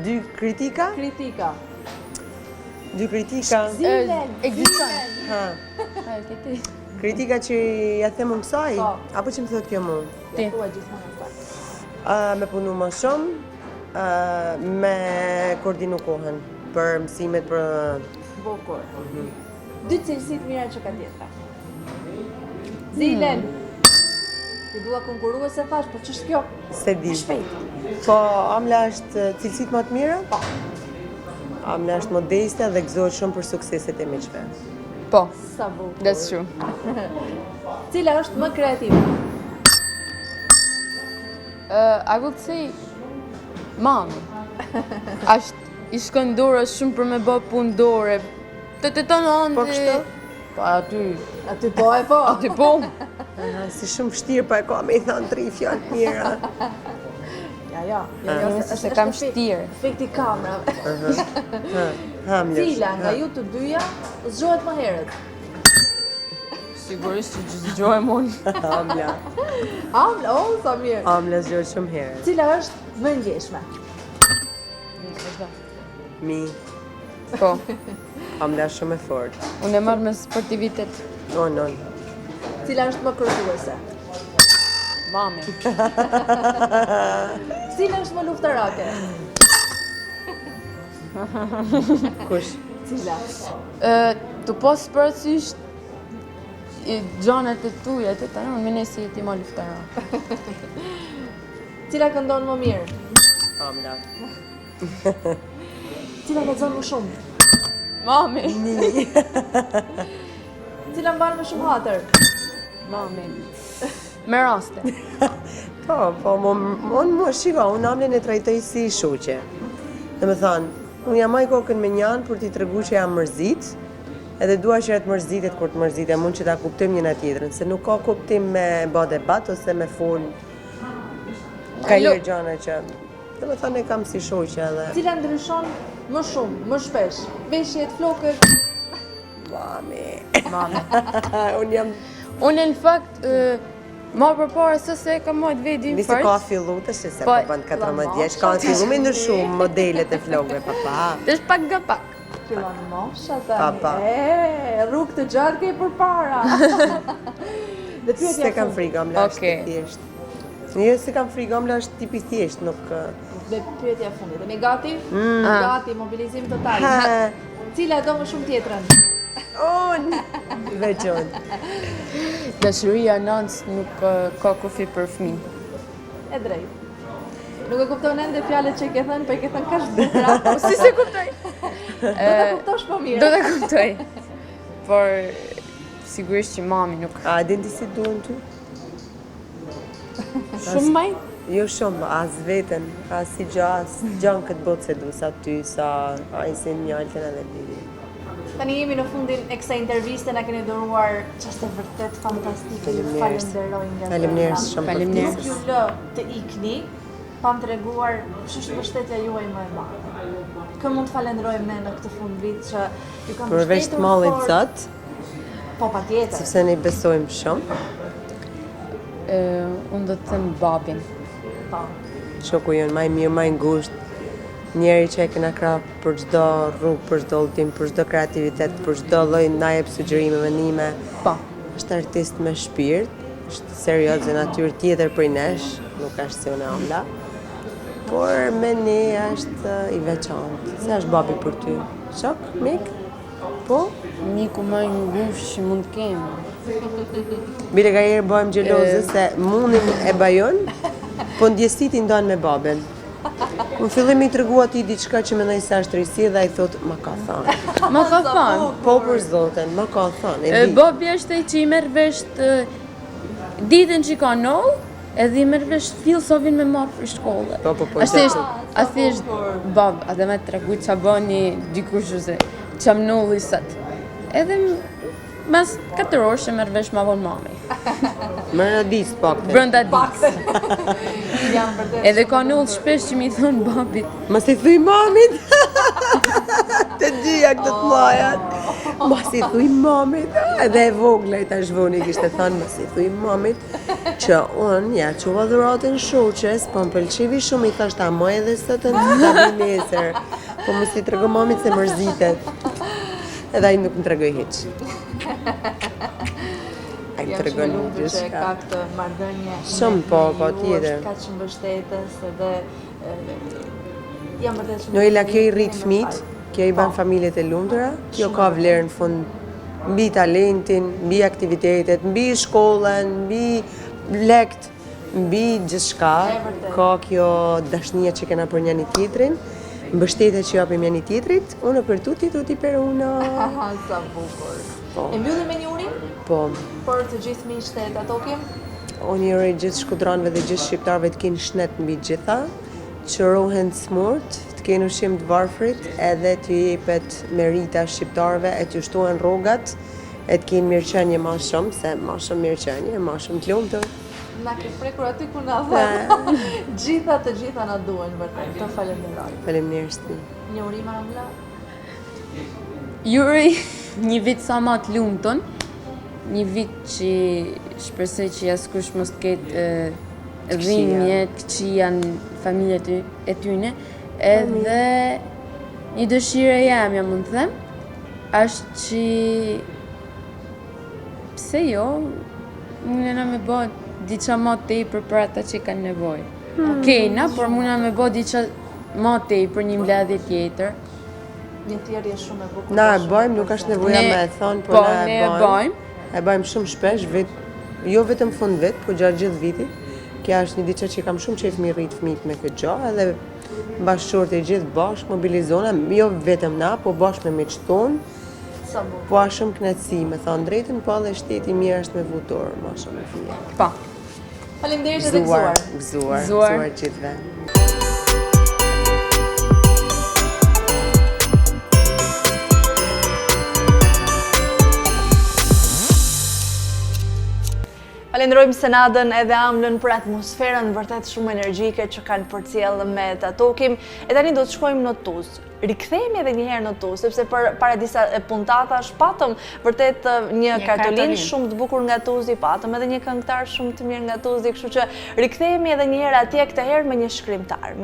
Dy kritika? Kritika. Dy kritika? Ekziston. Ha. Kritika që ja them unë kësaj? Apo që më thot kjo mu? Ja thua gjithmonë kësaj. Me punu më shumë, me koordinu kohën për mësimet për... Bukur. Dy cilësit mira që ka tjetra. Zilen. Ti dua konkurruese thash, po ç'është kjo? Se di. Shpejt. Po Amla është cilësit më të mira? Po. Amla është modeste dhe gëzohet shumë për sukseset e miqve. Po. Sa bukur. That's true. Cila është më kreative? I would say mom. Është i shkon dora shumë për me bë punë dore. Të tonon. Po kështu? Po aty. Aty po e po. Aty po. Si shumë vështirë pa e ka me i thënë 3 fjalë të mira. Ja. Se kam shtirë. Efekti kamerave. Hamlesh. Cila nga ju të dyja zgjohet më herët? Sigurisht që zgjohem unë. Amla. Amla, sa mirë. Amla zgjohet shumë herët. Cila është më ndjeshme? Mi. Po. Amla shumë e fort. Unë e marrë me sportivitet. Non. Cila është më kërkuese? Mami. Cila është më luftarake? Kush? Cila? Të posë përësysh gjanët e tuja, të të unë mene si ti më luftarake. Cila këndon më mirë? Amla. Cila lexon më shumë? Mami. Cila mban më shumë hatër? Mami. Me raste. Po, unë shiko, unë Amlin e trajtoj si shoqe. Dhe me thanë, unë jam aj kokën me njanë për t'i tregu që jam mërzit, edhe dua që të mërzitet kur të mërzitet, mund që ta kuptojmë njëna tjetrën, se nuk ka kuptim me bë debat ose me fol kajër gjana që... Dhe me thanë e kam si shoqe edhe... Cila ndryshon më shumë, më shpesh? Veshjet, flokët? Mami. Unë jam... Unë në fakt, ma përpara se ka mojt vedi në Nisi ka fillu të se po bënd 14 vjeç, ka fillu me ndryshuar modelet e flokëve, papa. Të është pak nga pak. Fillon mosha tani. Rrugë të gjatë ke përpara. Se kam frikë, Amla është thjesht. Jo, se kam frikë, Amla është tipi thjesht, nuk... Dhe pyetja fundit, jemi gati? Gati, mobilizim total. Cila do më shumë tjetrën? Unë! Veç unë. Dashuria nënës nuk ka kufi për fëmijë. E drejt. Nuk e kupton ende fjalët që i ke thënë, po i ke thënë kaq bukura. Si se kuptoj? Do ta kuptosh më mirë. Do ta kuptoj. Por sigurisht që mami nuk. A din ti si duan ty? Shumë maj? Jo shumë, as veten, as si gjanë këtë botë se du, sa ty, sa ajse njëllëtën edhe diri. Tani jemi në fundin e kësaj interviste, na keni dhuruar çështë vërtet fantastike. Ju falenderoj nga Faleminderit shumë. Nuk ju lë të ikni pa më treguar ç'është mbështetja juaj më e madhe. Kë mund të falenderojmë ne në këtë fundvit që ju kam mbështetur. Përveç të mallit Zot. Po patjetër. Sepse ne besojmë shumë. Unë do të them babin. Po. Shoku jon më i mirë, më i ngushtë. njeri që e kena krap për çdo rrugë, për çdo udhtim, për çdo kreativitet, për çdo lloj na jep sugjerime, mendime. Po. Është artist me shpirt, është serioz e natyrë tjetër prej nesh, nuk është si unë Amla. Por me ne është i veçantë. Se është babi për ty? Shok, mik? Po? Miku më i ngushtë që mund të kemi. Bile ka herë bëhem gjeloze se mundin e bajon, po ndjesit i ndonë me babin. Në fillim i tregu ati diçka që mendoj se është risi dhe ai thot, ma ka thonë. Ma ka thonë? Po për zoten, ma ka thonë. Babi është ai që i merr vesh ditën që ka noll, edhe i merr vesh filosofin me marrë për shkollë. Po. A thjesht bab, a dhe me tregu qa bëni dikush ose qam nolli sot. Edhe mas 4 orë që merr vesh ma vonë mami. Mërë dis pak. Brënda dis. Edhe ka noll shpesh që mi thonë babit. Mas i thuj mamit. Të gjia këtë të lajat. Mas i thuj mamit. Edhe e vogla i tash voni kishte thënë mas i thuj mamit. Që unë, ja, quva dhuratën shoqes, po më pëlqevi shumë i thashtë a moj edhe së të në nesër. Po mos i tregoj mamit se mërzitet. Edhe ai nuk më tregoj hiç. Ai më tregon që ka këtë marrëdhënie. Shumë po tjetër. Ka që mbështetës edhe jam vërtet shumë. Noela, kjo i rrit fëmijët, kjo i ban familjet e lumtura, kjo ka vlerë në fund mbi talentin, mbi aktivitetet, mbi shkollën, mbi lekt, mbi gjithçka. Ka kjo dashnia që kena për njëri tjetrin, mbështetja që japim njëri tjetrit, unë për tuti per uno. Sa bukur. E mbyllim me një urim? Po. Për të gjithë miqtë e Tatokim? Unë i uroj gjithë shkudranëve dhe gjithë shqiptarëve të kenë shnet mbi gjitha, që rohen të smurt, të kenë ushqim të varfrit, edhe të jepet merita shqiptarëve, e të shtohen rrogat, e të kenë mirëqenie ma shumë, se ma shumë mirëqenie, ma shumë të lumtur. Na ke prekur aty ku na dhe. Të gjitha na duhen vërtet. Të falenderoj. Faleminderit ti. Një urim Amla. Juri, një vit sa ma të lumton, një vit që shpresoj që askush mos të ketë dhimbje, këqija në familjet e tyne, edhe një dëshirë jam mund të them, është që pse jo, mundena me bë diça më tepër për ata që kanë nevojë. Kena, por mundena me bë diça më tepër, një mbledhje tjetër. Një thjerrje shumë e bukur. Na e bëjmë, nuk është nevoja me e thonë, po na e bëjmë. E bëjmë shumë shpesh, jo vetëm fund vit, po gjatë gjithë vitit. Kja është një diçka që kam shumë qejf mi rrit fëmijët me këtë gjë, edhe bashkëshortë e gjithë bashkë mobilizona, jo vetëm na, po bashkë me miqtë tonë. Po a shumë kënaqësi, me thonë drejtën, po edhe shteti mirë është me vutor, ma shumë e fëmijë. Pa. Faleminderit edhe gëzuar. Gëzuar gjithëve. Falenderojmë Senadën edhe Amlën për atmosferën vërtet shumë energjike që kanë përcjellë me Tatokim. E tani do të shkojmë në Tuzë. Rikthehemi edhe një herë në Tuzë, sepse para disa puntatash patëm vërtet një kartolinë shumë të bukur nga Tuzi, patëm edhe një këngëtar shumë të mirë nga Tuzi, kështu që rikthehemi edhe një herë atje këtë herë me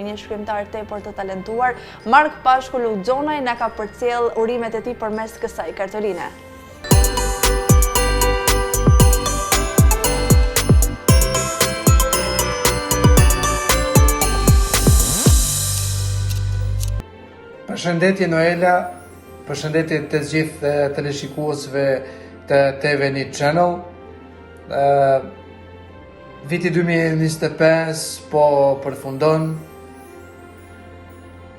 një shkrimtar tepër të talentuar. Mark Pashku Lugxonaj na ka përcjell urimet e tij përmes kësaj kartoline. Përshëndetje Noela, përshëndetje të gjithë teleshikuesve të TV1 Channel. Viti 2025 po përfundon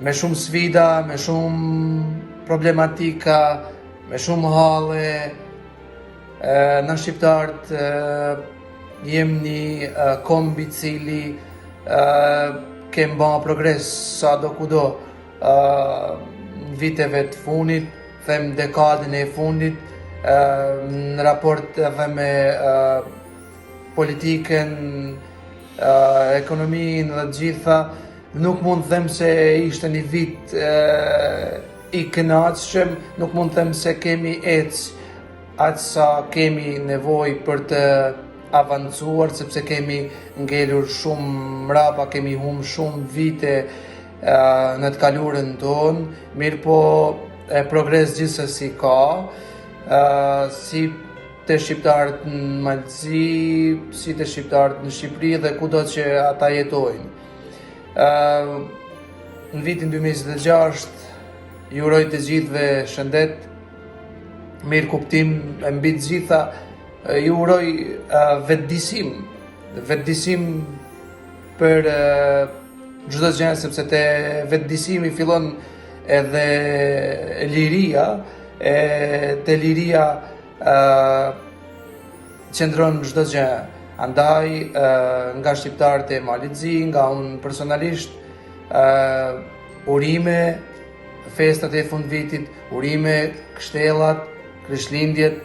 me shumë sfida, me shumë problematika, me shumë halle. Në shqiptarët jem një kombi cili kem ba progres sa do kudo. Në viteve të fundit, them dekadën e fundit, në raport edhe me politikën, ekonominë dhe gjitha, nuk mund të them se ishte një vit i kënaqshëm, nuk mund të them se kemi ecë atë sa kemi nevojë për të avancuar, sepse kemi ngelur shumë mrapa, kemi humbur shumë vite në të kalurën tonë, mirë po progres gjithsesi ka, si të shqiptarët në Malëzi, si të shqiptarët në Shqipëri dhe kudo që ata jetojnë. Në vitin 2026, ju uroj të gjithëve shëndet, mirë kuptim, mbi të gjitha, ju uroj vetëdisim për çdo gjë, sepse te vetëdisimi fillon edhe liria, te liria qëndron çdo gjë. Andaj nga shqiptarët e Malëzi, nga unë personalisht, urime, festat e fundvitit, urime, kështellat, Krishtlindjet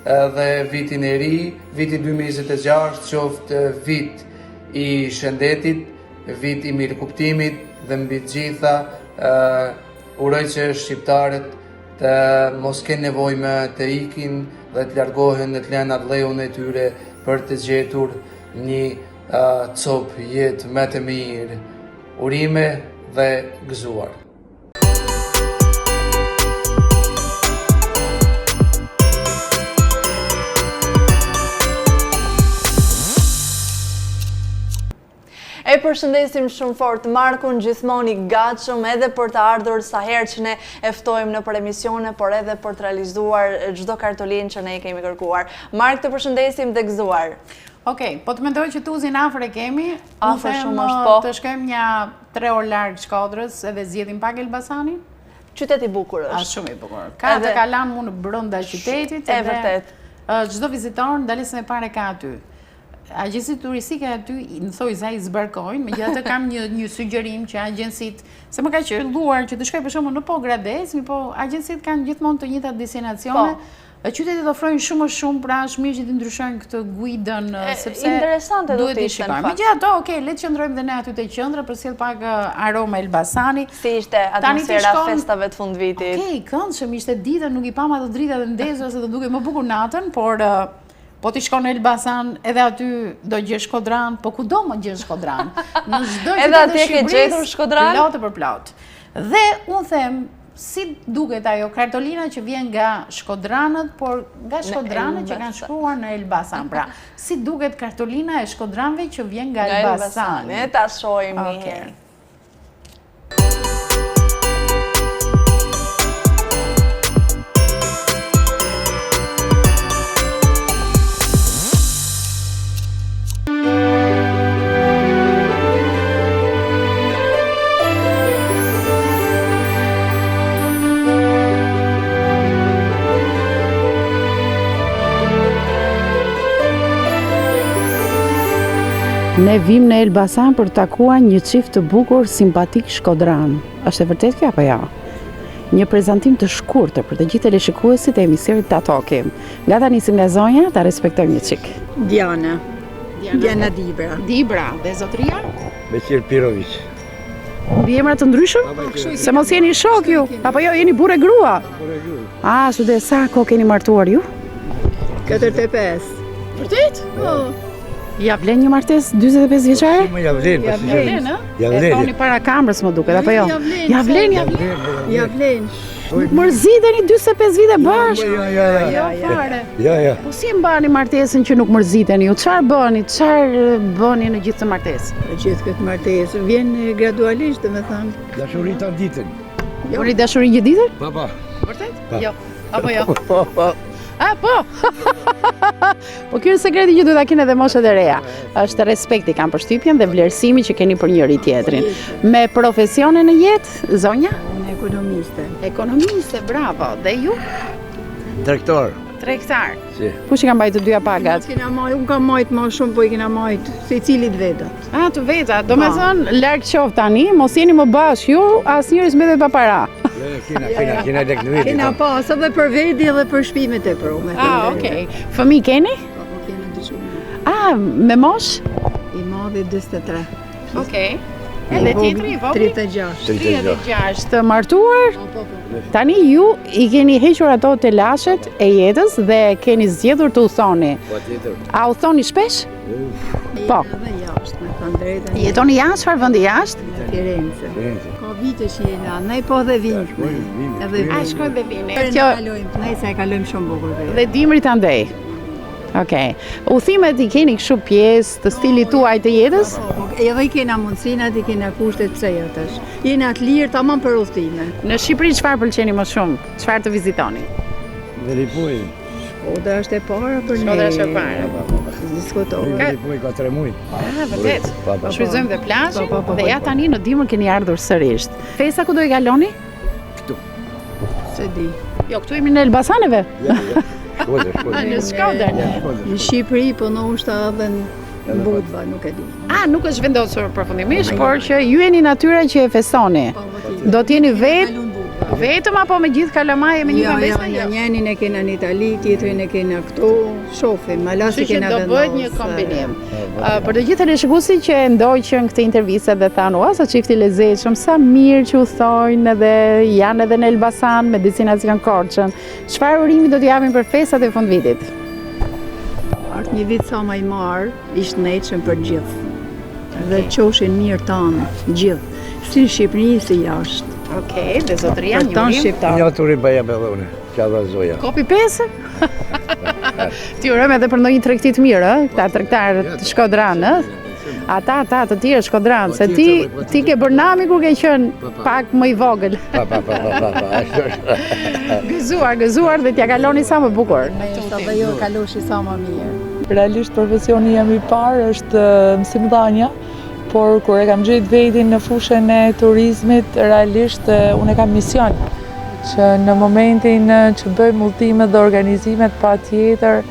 dhe vitin e ri, viti 2026 qoftë vit i shëndetit, vit i mirëkuptimit dhe mbi të gjitha uroj që shqiptarët të mos kenë nevojë më të ikin dhe të largohen në të lënë atë leun e tyre për të gjetur një copë jetë më të mirë. Urime dhe gëzuar. E përshëndesim shumë fort Markun, gjithmonë i gatshëm edhe për të ardhur sa herë që ne e ftojmë në për emisione, por edhe për të realizuar çdo kartolinë që ne i kemi kërkuar. Mark, të përshëndesim dhe gëzuar. Okej, po të mendoj që Tuzin afër e kemi, afër shumë është po. Të shkojmë një 3 orë larg Shkodrës edhe zgjedhim pak Elbasanin. Qytet i bukur është. Është shumë i bukur. Ka të kalan mu në brenda qytetit. E vërtet. Çdo vizitor ndalesën e parë ka aty. Agjensitë turistike aty në thojza i zbarkojnë, megjithatë kam një sugjerim që agjensitë, se më ka qelluar që të shkoj për shembull në Pogradec, po agjensitë kanë gjithmonë të njëjtat destinacione. Qytetet ofrojnë shumë pra është mirë që të ndryshojnë këtë guidën, sepse interesante do të ishte në fakt. Megjithatë, okay, le të qëndrojmë dhe ne aty te qendra për sjell pak aroma Elbasani. Si ishte atmosfera festave të fundvitit? Okej, këndshëm ishte dita, nuk i pam ato drita të ndezura se do duket më bukur natën, por po ti shkon në Elbasan, edhe aty do gjesh Shkodran, po kudo më gjesh Shkodran. Në çdo qytet edhe atje ke gjetur Shkodran? Plot për plot. Dhe unë them, si duket ajo kartolina që vjen nga Shkodranët, por nga Shkodranët që kanë shkruar në Elbasan. Pra, si duket kartolina e Shkodranëve që vjen nga Elbasani? Ne ta shohim një herë. Ne vim në Elbasan për të takuar një çift të bukur, simpatik shkodran. Është e vërtet kjo apo jo? Një prezantim të shkurtër për të gjithë teleshikuesit e emisionit Ta Tokim. Nga ta nisim nga zonja, ta respektojmë një çik. Diana Dibra. Dibra, dhe zotria? Beqir Pirović. Mbi emra të ndryshëm? Se mos jeni shok ju, apo jo jeni burrë grua? Ah, su dhe sa kohë keni martuar ju? 45. Vërtet? Ja vlen një martes 45 vjeçare? Ja vlen. E thoni para kamrës më duket, apo jo? Ja vlen. Nuk mërziteni 45 vite bashkë? Ja. Po si mbani martesën që nuk mërziteni ju? Çfarë bëni në gjithë të martesë? Në gjithë këtë martesë vjen gradualisht, domethënë. Dashuri ta ditën. Joni dashuri një ditën? Pa. Vërtet? Jo. Apo jo? Po! Po kjo është sekreti që duhet ta keni edhe moshat e reja. Është respekti, kanë përshtypjen dhe vlerësimi që keni për njëri tjetrin. Me profesione në jetë, zonja? Unë Ekonomiste, bravo. Dhe ju? Tregtar. Si. Kush i ka mbajtur dyja pagat? Unë kam mbajt më shumë, po i kena mbajt secilit vetat. Të vetat. Domethënë, larg qof tani, mos jeni më bashkë ju, asnjëri s'mbetet pa para. Kena lek në veti. Kena pas edhe për veti edhe për shtëpimet e për ume. Okej. Fëmijë keni? Po kena 2 shumë. Me mosh? I madhi 43. Okej. Edhe tjetri i vogël? 36. Të martuar? Po. Tani ju i keni hequr ato të lashet e jetës dhe keni zgjedhur të udhoni. Po tjetër. A udhoni shpesh? Po. Edhe jashtë, me thënë drejtën. Jetoni jashtë, çfarë vendi jashtë? Firenze. vite që jena, ne po dhe vinë. A shkojnë dhe vinë. Ne se e kalojmë shumë bukur. Dhe dimrit andej. Okej. Udhimet i keni kështu pjesë të stilit tuaj të jetës? Edhe i kena mundësinat, i kena kushtet pse jo tash. Jena të lirë tamam për udhime. Në Shqipëri çfarë pëlqeni më shumë? Çfarë të vizitoni? Veripuj. Shkodra është e para për ne. Shkodra është e para. Diskutojmë. Veripuj ka 3 muaj. Vërtet. Shfrytëzojmë dhe plazhin dhe ja tani në dimër keni ardhur sërish. Festa ku do i kaloni? Këtu. Se di. Jo, këtu jemi në Elbasaneve. Në Shkodër. Në Shqipëri po ndoshta edhe në Budva, nuk e di. Nuk është vendosur përfundimisht, por që ju jeni natyra që e festoni. Do t'jeni vetëm apo me gjithë kalamaje me një festa? Jo, njënin e kena në Itali, tjetrin e kena këtu, shofim, malasi kena vendosur. Do bëhet një kombinim. Për të gjithë teleshikuesit që ndoqën këtë intervistë dhe thanë, sa çifti lezetshëm, sa mirë që u thojnë edhe janë edhe në Elbasan me destinacion Korçën. Çfarë urimi do t'ju japin për festat e fundvitit? Art një vit sa më i marr, ishte nëçëm për gjithë. Dhe qoshin mirë tanë, gjithë, si në Shqipëri, si jashtë. Okej, dhe zotëria një urim. Një turi bëja me dhune, që adha zoja. Kopi 5? Ti urojmë edhe për ndonjë tregti të mirë, këta tregtarë të Shkodranë, ata të tjerë Shkodranë, se ti ke bërë nami kur ke qenë pak më i vogël. Gëzuar dhe t'ja kaloni sa më bukur. Dhe jo kaloshi sa më mirë. Realisht profesioni jam i parë është mësimdhënia, por kur e kam gjetë vetin në fushën e turizmit, realisht unë e kam mision që në momentin që bëjmë udhime dhe organizimet patjetër,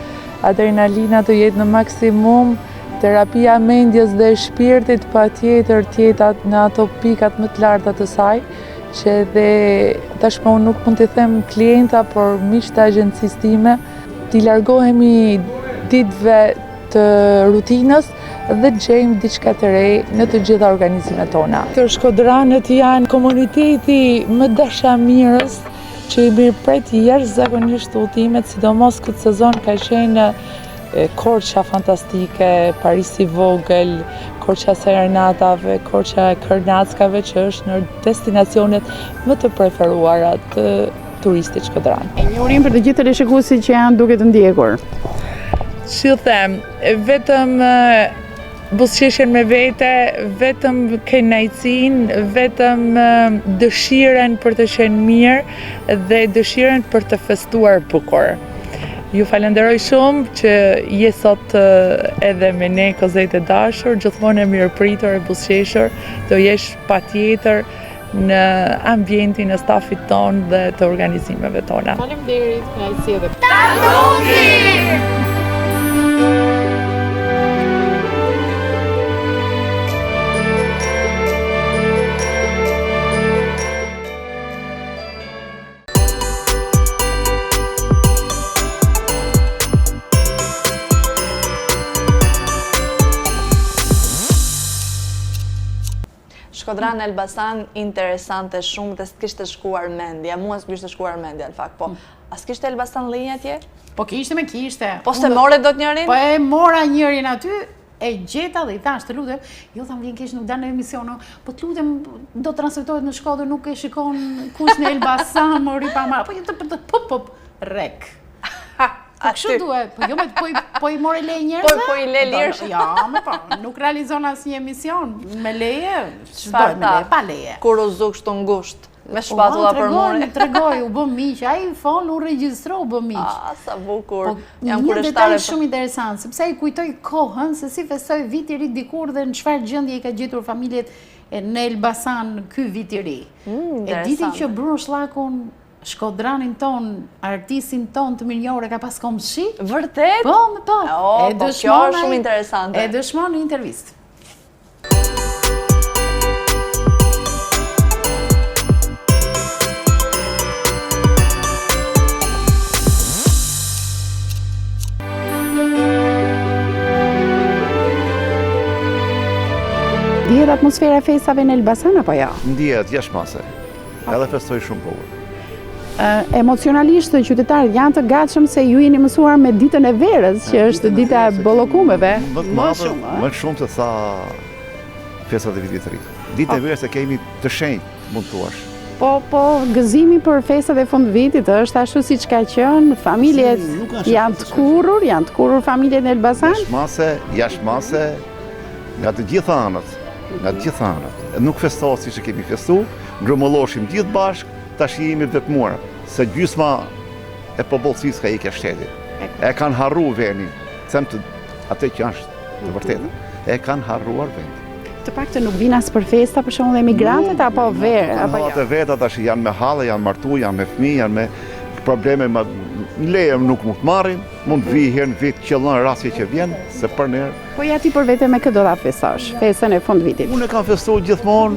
adrenalina të jetë në maksimum, terapia mendjes dhe shpirtit patjetër tjetat në ato pikat më të larta të saj, që edhe tashmë unë nuk mund të them klienta, por miq të agjencisë time, t'i largohemi ditëve të rutinës dhe gjejmë diçka të re në të gjitha organizimet tona. Të shkodranët janë komuniteti më dashamirës që i mirëpret jashtëzakonisht udhimet, sidomos këtë sezon ka qenë Korça fantastike, Parisi vogël, Korça Serenatave, Korça Kërnackave, që është në destinacionet më të preferuara të turistit shkodran. Një urim për të gjithë teleshikuesit që janë duke të ndjekur. Që them, vetëm buzëqeshjen me vete, vetëm kënaqësin, vetëm dëshiren për të qenë mirë dhe dëshiren për të festuar bukur. Ju falenderoj shumë që je sot edhe me ne kozet e dashur, gjithmonë e mirëpritur e buzëqeshur, do jesh patjetër në ambientin e stafit ton dhe të organizimeve tona. Faleminderit, kënaqësi edhe. Shkodran Elbasan interesante shumë dhe s'kishte shkuar mendja. Mua s'kishte shkuar mendja, në fakt, po. A s'kishte Elbasan linja atje? Po kishte me kishte. Po se more do t'njërin? Po e mora njërin aty, e gjeta dhe i thash të lutem, jo thamë vjen kesh nuk dalë në emision, po të lutem do transmetohet në Shkodër, nuk e shikon kush në Elbasan, mori pa marrë, po rek. Kështu duhet, po i more leje njerëzve? Po i le lirësh? Ja, me po, nuk realizon asë një emision, me leje, ç'doj me leje, pa leje. Kur u zuk shtu ngusht, me shpatulla për more. Tregoj, u bë miq, ai fol, u regjistro, u bë miq. Sa bukur, jam kurioztare. Një detaj shumë interesant, sepse ai kujtoi kohën se si festoi viti i ri dikur dhe në çfarë gjendje i ka gjetur familjet në Elbasan ky vit i ri. E diti që Bruno Shllakun, Shkodranin ton, artistin ton të mirënjohur e ka pas komshi? Vërtet? Po, me po. Po, kjo është shumë interesante. E dëshmon në intervistë. Ndihet atmosfera e festave në Elbasan apo jo? Ndihet jashtëmase. Edhe festoj shumë bukur. Emocionalisht qytetarët janë të gatshëm se ju jeni mësuar me ditën e verës, që është dita e bollokumeve. Më shumë se sa festat e vitit të ri. Ditën e verës e kemi të shenjtë, mund thuash. Po, gëzimi për festat e fund vitit është ashtu siç ka qenë, familjet janë të kurrur familjet në Elbasan? Jashmase, nga të gjitha anët, Nuk festohet siç e kemi festuar, grumulloshim gjithë bashkë, tash jemi vetmuar, se gjysma e popullsisë ka ikë shtetit. E kanë harruar vendin, them të atë që është të vërtetë. E kanë harruar vendin. Të paktën nuk vinë as për festa, për shembull emigrantët apo verë, apo jo? Ato veta tash janë me halle, janë martuar, janë me fëmijë, janë me probleme me leje nuk mund të marrin, mund të vijë herë në vit qëllon rasti që vjen, se për ne. Po ja ti për vete me këtë do ta festosh, festën e fund vitit. Unë kam festuar gjithmonë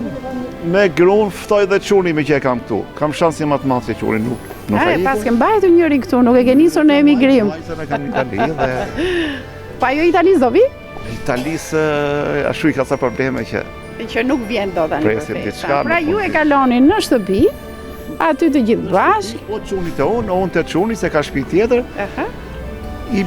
me gruan, ftoj dhe çuni me që e kam këtu. Kam shansin më të madh se çuni nuk ka ikur. Pas ke mbajtur njëri këtu, nuk e ke nisur në emigrim. Kam Itali dhe Pa jo Italis do vi? Italis ashtu i ka sa probleme që nuk vjen dot tani për festa. Pra ju e kaloni në shtëpi, aty të gjithë bashkë. O çuni te unë te çuni se ka shtëpi tjetër. I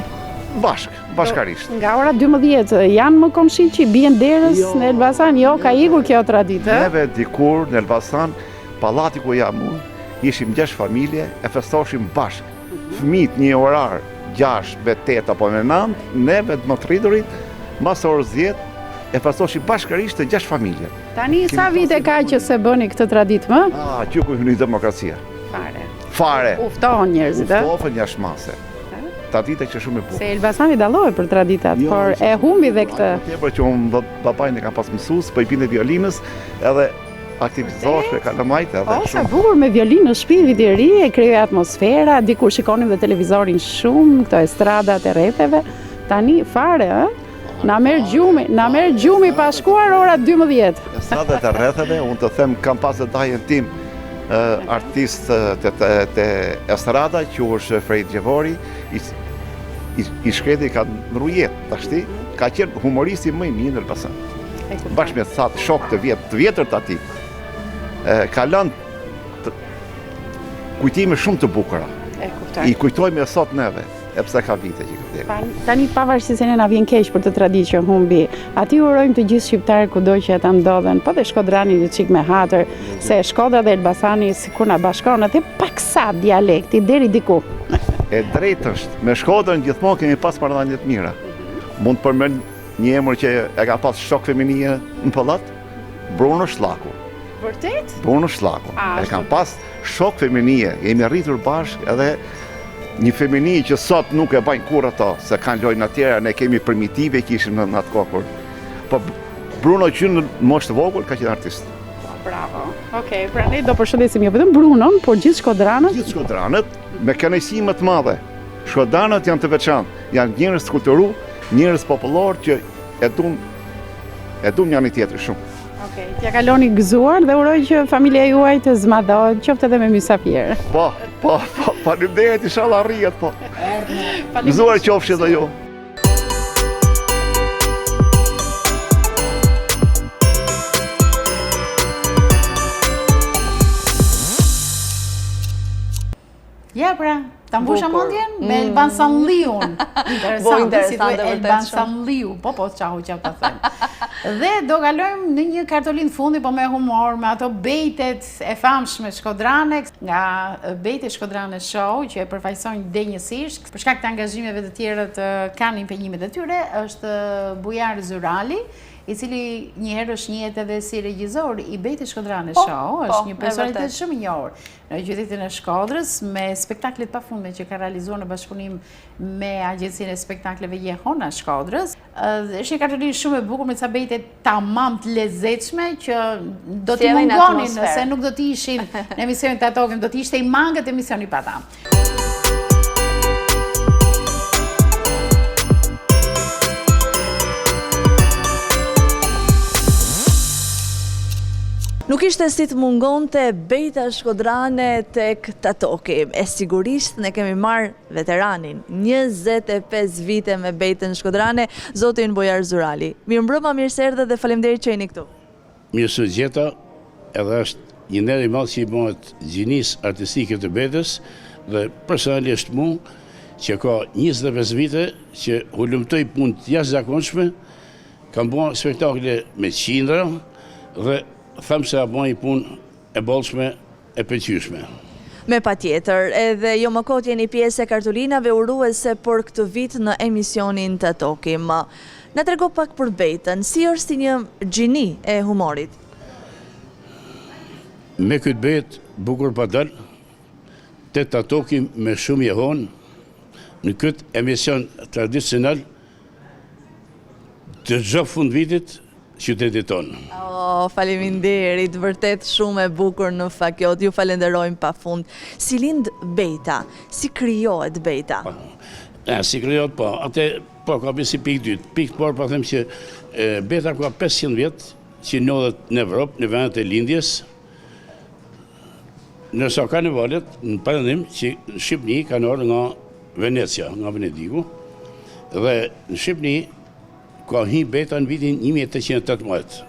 bashkarisht. Nga ora 12 janë më komshi që bien derës në Elbasan, jo ka ikur kjo traditë. Neve dikur në Elbasan, pallati ku jam unë, ishim 6 familje, e festoshim bashkë. Fëmijët një orar 6, 8 apo 9, neve të më të rriturit, mas orës 10, e festoshim bashkarisht të 6 familje. Tani sa vite ka që se bëni këtë traditë më? Që ku hyni demokracia. Fare. Uftohen njerëzit, Uftohen jashmase. Tradita që shumë e bukur. Se Elbasani dallohet për traditat, por e humbi dhe këtë. Tepër që unë babajnë e kam pas mësues, po i binde violinës, edhe aktivizohesh me kalamajt edhe shumë. Sa bukur me violinë në shtëpi viti i ri, e krijoi atmosfera, dikur shikonim dhe televizorin shumë, këto estradat e rretheve. Tani fare, na merr gjumi pa shkuar ora 12. Estradat e rretheve, unë të them kam pas dajën tim artist të estrada, që është Frejt Gjevori, i shkreti ka në rujet, tashti, ka qenë humoristi më i mirë në Elbasan. Bashkë me thatë shok të vjetër të ati, ka lënë kujtime shumë të bukura. I kujtojmë e sot neve, e pse ka vite që këtë. Tani pavarësisht se ne na vjen keq për të traditë që humbi, ati urojmë të gjithë shqiptarë kudo që ata ndodhen, po dhe Shkodrani një çik me hatër, se Shkodra dhe Elbasani sikur na bashkon atë paksa dialekti deri diku. E drejtë është, me Shkodrën gjithmonë kemi pas marrëdhënie të mira. Mund të përmend një emër që e ka pas shok feminie në pallat, Bruno Shllaku. Vërtet? Bruno Shllaku. E kam pas shok feminie, jemi rritur bashkë edhe një femini që sot nuk e bajnë kur ato, se kanë lojnë atjera, ne kemi primitive që ishim në atë kohë. Po Bruno që në moshë të vogël ka qenë artist. Bravo. Okej, pra ne do përshëndesim jo vetëm Brunon, por gjithë shkodranët. Gjithë shkodranët me kënaqësi më të madhe. Shkodranët janë të veçantë, janë njerëz të kulturuar, njerëz popullor që e duan njëri tjetrin shumë. Okej, t'ja kaloni gëzuar dhe uroj që familja juaj të zmadhohet, qoftë edhe me mysafir. Po, faleminderit, inshallah arrihet, po. Gëzuar qofshi edhe ju. Ja pra, ta mbusha mendjen me Elban Sanliun. Interesant e Elban Sanliu. Po, çau ta them. Dhe do kalojmë në një kartolinë fundi, po me humor, me ato bejtet e famshme shkodrane, nga bejtet Shkodrane Show, që e përfaqësojnë denjësisht, për shkak të angazhimeve të tjera të kanë impenjimet e tyre, është Bujar Zyrali, i cili njëherë është njihet edhe si regjisor i Bejti Shkodrane Show, është një personalitet shumë i njohur në qytetin e Shkodrës, me spektaklet pafundme që ka realizuar në bashkëpunim me Agjencinë e Spektakleve Jehona Shkodrës. Është një kartolinë shumë e bukur me ca bejte tamam të lezetshme që do t'i mungonin nëse nuk do t'i ishin në emisionin të Tatokim, do t'i ishte i mangët emisioni pa ta. Nuk ishte si të mungon të Bejta Shkodrane tek Tatoki. E sigurisht ne kemi marrë veteranin, 25 vite me Bejtën Shkodrane, zotin Bujar Zyrali. Mirë mbrëma, mirë se erdhe dhe faleminderit që jeni këtu. Mirë se gjeta, edhe është një nder i madh që i bëhet gjinis artistike të Bejtës, dhe personalisht mu, që ka 25 vite, që hulumtoj punë të jashtëzakonshme, kam bërë spektakle me qindra, dhe thamë se a bëjë punë e bollshme, e pëlqyeshme. Me pa tjetër, edhe jo më kot jeni pjesë e kartulinave uruese për këtë vit në emisionin Të Tokim. Na trego pak për Betën, si është si një gjini e humorit? Me këtë betë, bukur pa dal, Të Tokim me shumë jehon, në këtë emision tradicional, të gjë fund vitit, qytetit tonë. Faleminderit, vërtet shumë e bukur në fakjot, ju falenderojmë pa fund. Si lind Beta, si krijohet Beta? Si krijohet, po, atë ka për si pikë dytë. Pikë parë, po them që Beta ka 500 vjetë, që ndodhet në Evropë, në vendet e lindjes, nërsa ka në valet, në parendim që në Shqipni ka nërë nga Venecia, nga Venedigu, dhe në Shqipni ka hi Beta në vitin 1818.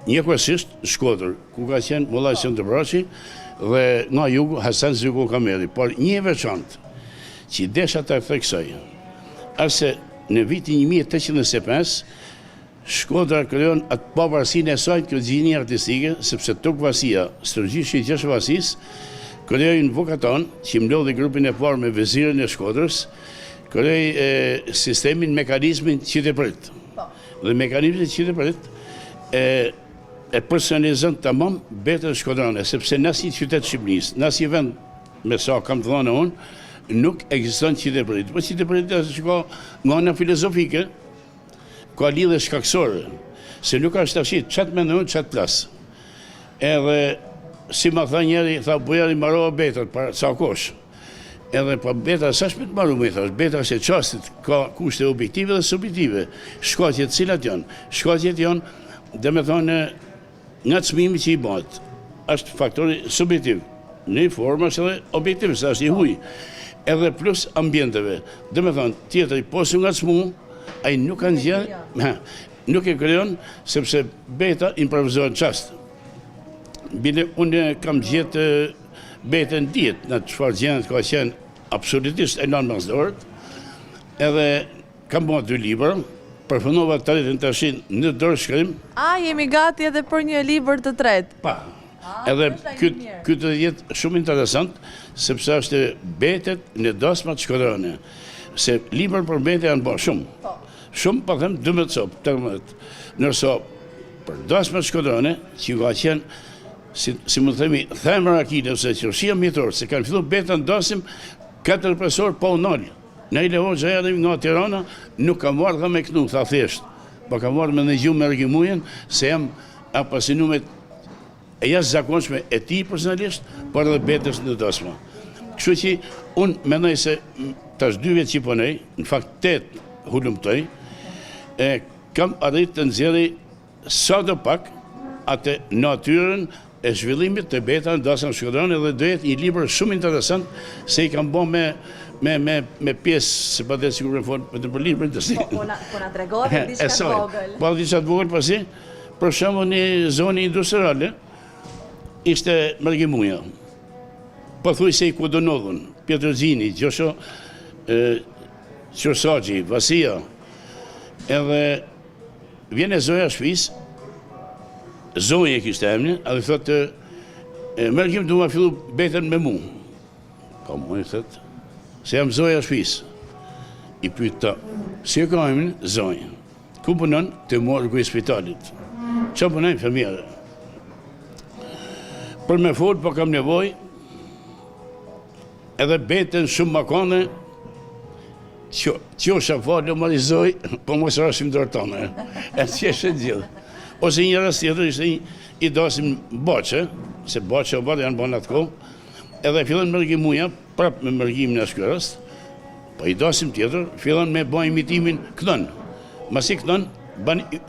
Njëkohësisht Shkodër, ku ka qenë Mollaj Sëndëbraçi dhe nga jugu Hasan Zyku Kameri. Por një veçantë që desha të theksoj, ase në vitin 1825 Shkodra krijon atë pavarësinë e saj kjo gjini artistike, sepse tok Vasia, stërgjyshi i 6 Vasis, krijoi në Vokaton, që mblodhi grupin e parë me vezirin e Shkodrës, krijoi sistemin, mekanizmin qytetëprit. Dhe mekanizmin qytetëprit e personalizon tamam Betën shkodrane, sepse në asnjë qytet Shqipërisë, në asnjë vend, me sa kam të thënë unë, nuk ekziston qytetëprit. Po qytetëprit është ka nga ana filozofike, ka lidhje shkakësore, se nuk është tash çat mendon çat plas. Edhe si ma tha njëri, tha bujari marrova Betën para ca kohësh. Edhe pa Beta sa shpejt marru me thash, Beta se çastit ka kushte objektive dhe subjektive. Shkaqjet cilat janë? Shkaqjet janë, dhe me thonë, nga çmimi që i bëhet, është faktori subjektiv. Në formë është edhe objektiv, sa është i huj. Edhe plus ambienteve. Dhe me thonë, tjetëri, posu nga çmu, ai nuk kanë gjë, nuk e krijon, sepse Beta improvizohet çast. Bile unë kam gjetë Betën ditë në çfarë gjendje ka qenë absolutisht e nënë masdorët, edhe kam bërë 2 libra, përfundova të tretën tash në dorë shkrim. Jemi gati edhe për një libër të tretë. Pa. Edhe ky të jetë shumë interesant, sepse është Betët në dasmat shkodrane. Se libër për Betë janë bërë shumë. Shumë, pa them 12 copë, 18. Nërso për dasmat shkodrane, që ka qenë si më themi, themër akile, ose qërshia mjetorë, se kanë fillu Betën dasim 4 profesor pa u nalë. Në i leho gjajë nga Tirana, nuk kam marrë dhe me kënu, tha thjesht. Pa kam marrë me në gjumë me rëgimujen, se jam apasinumet e jasë zakonshme e ti personalisht, por edhe Betës në dasma. Kështu që unë menoj se tash 2 vjetë që pënej, në fakt 8 hullumtoj, kam arrit të nxjerrë sa do pak atë natyrën e zhvillimit të Beta në dasën shkodrane, dhe do jetë një libër shumë interesant, se i kam bo me pjesë, se pa dhe sigur me folë për libër të si. Po na tregohet e diçka të vogël. Po diçka të vogël pasi, për shembull një zonë industriale, ishte Mërgimuja. Po thuj se i ku do nodhun, Pietrëzini, Gjosho, Qërsaxhi, Vasia, edhe vjene Zoja shpis, Zoja e kishte emnin, a dhe thotë, Mërgim du ma fillu Betën me mu. Po mu i thotë, se jam Zoja shpis. I pyet ta, si e ka emnin? Zoja. Ku punon? Të morgu i spitalit. Qa punojnë fëmijëre? Për me folë, po kam nevoj, edhe Betën shumë makone, qo shafalë, më rizoj, po mos rashim dorëtone. E që është gjithë. Ose një rast tjetër ishte i dasim Baçe, se Baçe o Baçe janë banë atë kohë, edhe fillon Mërgimuja, prap me mërgimin e shkë rast, po i dasim tjetër, fillon me bën imitimin Kënon. Masi Kënon,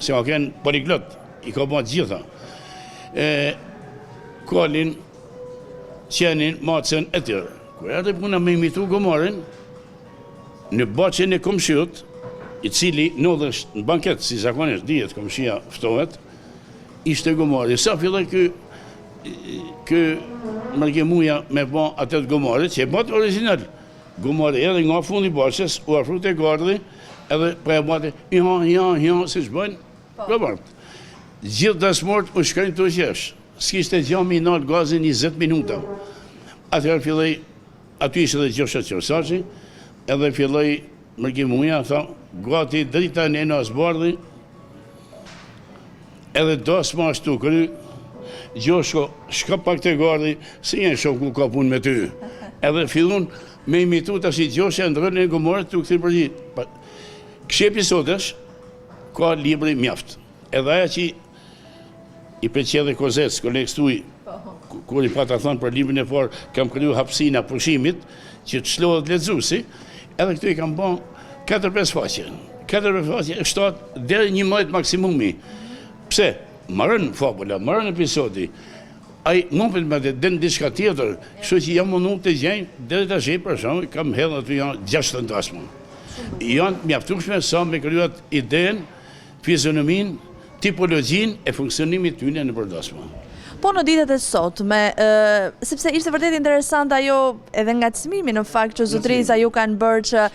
se ka kënë poliglot, i ka bën gjitha. Kolin, Qenin, Macën, e tjerë. Kër erdhe puna me imitu Gomarin, në Baçen e komshiut, i cili nodhesh në banket, si zakonisht dihet komshia ftohet, ishte Gomari. Sa filloi ky Mërgimuja me bën atë Gomarit, që e bën original. Gomari edhe nga fundi Baçës, u afru te gardhi, edhe po e bën siç bën. Po. Gjithë dasmort u shkojnë të qesh. s'kishte gjami i nalë gazin 20 minuta. Atëherë filloj, aty ishte dhe Gjosha Qërsashi, edhe filloj Mërgimuja, tha, gati drita në asbardhi, edhe dasma ashtu kry, Gjoshko, shka pak të gardi, si një shumë ku ka pun me ty. Edhe fillun me imitu të ashtë Gjosha e ndrën e gëmorët të këthirë përgjit. Kështë episodesh, ka libri mjaft. Edhe aja që i preqe dhe Kozec, kolegë stuj, kur i pata thonë për librin e parë, kam kryu hapsina pushimit, që të shlohet ledzusi, edhe këtu i kam bon 4-5 faqe. 4-5 faqe, 7 deri 11 maksimumi. Pse? Marën fabula, marën episodi. Ai mumpet me të den diçka tjetër, kështu që jam mundu të gjenjë deri tash për shkak kam hedhur aty janë 6 ndasma. Janë mjaftueshme sa me kryat idenë, fizionomin, tipologjin e funksionimit tyne në përdasma. Po në ditët e sot, sepse ishte vërtet interesant ajo edhe nga çmimi në fakt që zotriza ju kanë bërë që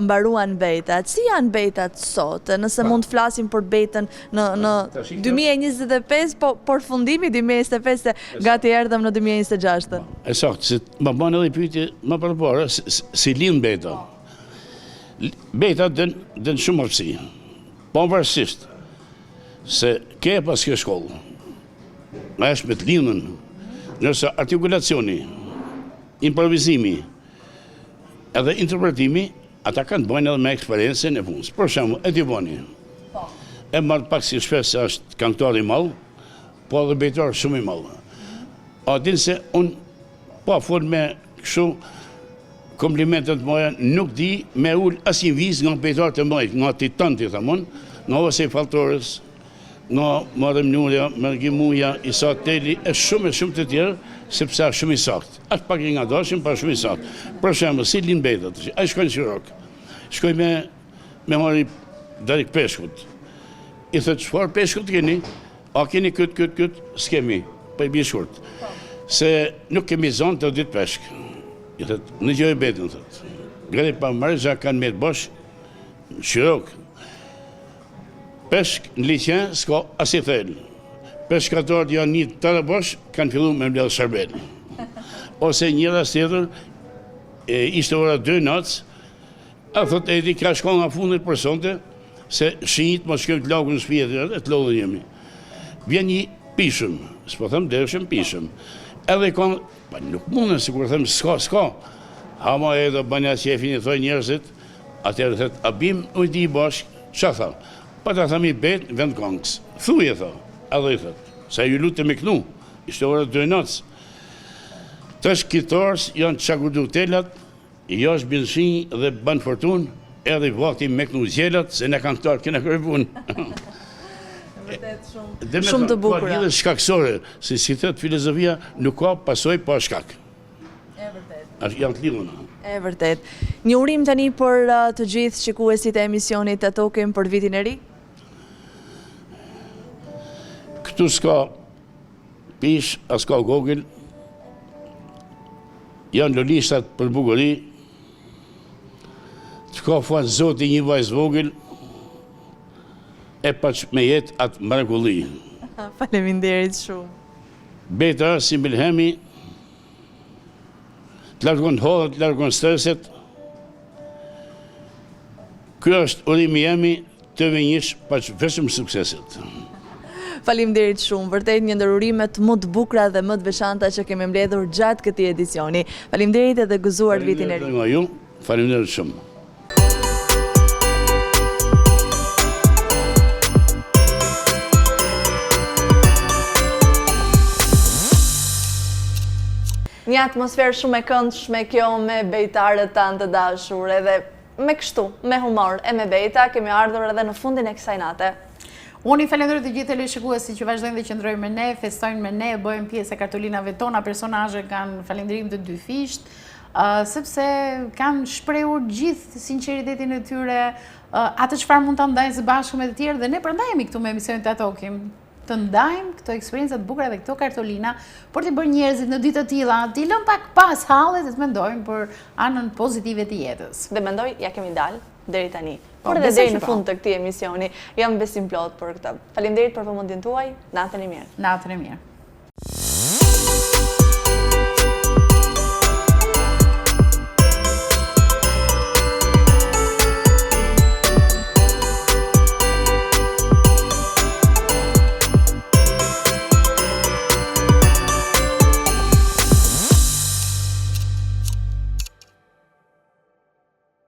mbaruan betat. Si janë betat sot? Nëse mund të flasim për betën në 2025, por fundimi 2025 se gati erdhëm në 2026. Saktë, se më bën edhe pyetje më përpara, si lind beta. Beta dën shumë aftësi. Pavarësisht se ke pas kjo shkollë. Nga është me të lindën, nërsa artikulacioni, improvizimi edhe interpretimi, ata kanë bëjnë edhe me eksperiencën e punës. Për shemë, e t'i bëni. E marrë pak si shpesh se është këngëtar i malë, po edhe bejtar shumë i malë. A dinë se unë pa fol me kështu komplimentet moja, nuk di me ullë asin vizë nga bejtar të mëjtë, nga titanti, thamon, nga ose i faltorës, nga Marëm Nurja, Mërgimuja, Isa Teli, e shumë të tjerë, sepse është shumë i sakt. Ashtë pak i nga dashim, pa shumë i sakt. Për shemë, si linë betat, a i shkojnë Shirok, shkoj me marri Darik Peshkut. I thëtë, çfarë peshkut keni? A keni këtë, s'kemi, pa i bje shkurt. Se nuk kemi zonë të ditë peshk. I thëtë, në gjoj betën, thëtë. Gëri pa Marëgja kanë me të bosh, Shirok. Peshk në liqen s'ka as i thellë. Peshkatorët janë një të të bosh, kanë fillu me mbledhë sharbel. Ose njëra tjetër, ishte ora 2 natës, a thot e di ka shkon nga fundit për sonte, se shinjit më shkëm të lagu në shpijet e të lodhën jemi. Vjen një pishëm, s'po thëmë dërshëm pishëm. Edhe kanë, pa nuk mundën, si kur thëmë s'ka. Hama edhe banja qefin i thoi njerëzit, atërë thëtë, a bim ujdi i bashk, qa tha? Pa ta thami bet në vend kongës. Thuje, tha, edhe i thët, sa ju lutë me knu, ishte ora 2 natës. Tash kitarës janë qakurdu telat, jash binshin dhe banë fortun, edhe i vakti me knu gjelat, se ne kanë këtarë, kena kërë punë. Shumë të bukura. Ka lidhe shkaksore, se si thët filozofia nuk ka pasoj pa shkak. Janë të lidhuna. E vërtet. Një urim tani për të gjithë shikuesit e emisionit të tokim për vitin e ri? Këtu s'ka pish, as ka Google, janë lëlishtat për bugëri, të ka fanë zoti një vajzë vogël, e pa që me jetë atë mrekulli. Faleminderit shumë. Beta, si Milhemi, të largon hodhët, të largon streset. Kjo është urimi jemi të venjish pa që veshëm suksesit. Faleminderit shumë, vërtet një ndër urimet më të bukura dhe më të veçanta që kemi mbledhur gjatë këtij edicioni. Faleminderit edhe gëzuar vitin e ri. Faleminderit nga ju, faleminderit shumë. Një atmosferë shumë e këndshme kjo me bejtarët tanë të dashur, edhe me kështu, me humor e me bejta, kemi ardhur edhe në fundin e kësaj nate. Unë i falenderoj të gjithë teleshikuesit që vazhdojnë dhe qëndrojnë me ne, festojnë me ne, bëjmë pjesë e kartolinave tona, personazhe kanë falendërim të dyfisht, sepse kanë shprehur gjithë sinqeritetin e tyre, atë çfarë mund ta ndajnë së bashku me të tjerë dhe ne prandajemi këtu me emisionin Ta Tokim. Të ndajmë këto eksperienca të bukura dhe këto kartolina për të bërë njerëzit në ditë të tilla, t'i lëm pak pas hallet dhe të mendojmë për anën pozitive të jetës. Dhe mendoj, ja kemi dalë deri tani. Por edhe deri në fund të këtij emisioni, jam besim plot për këtë. Faleminderit për vëmendjen tuaj, natën e mirë. Natën e mirë.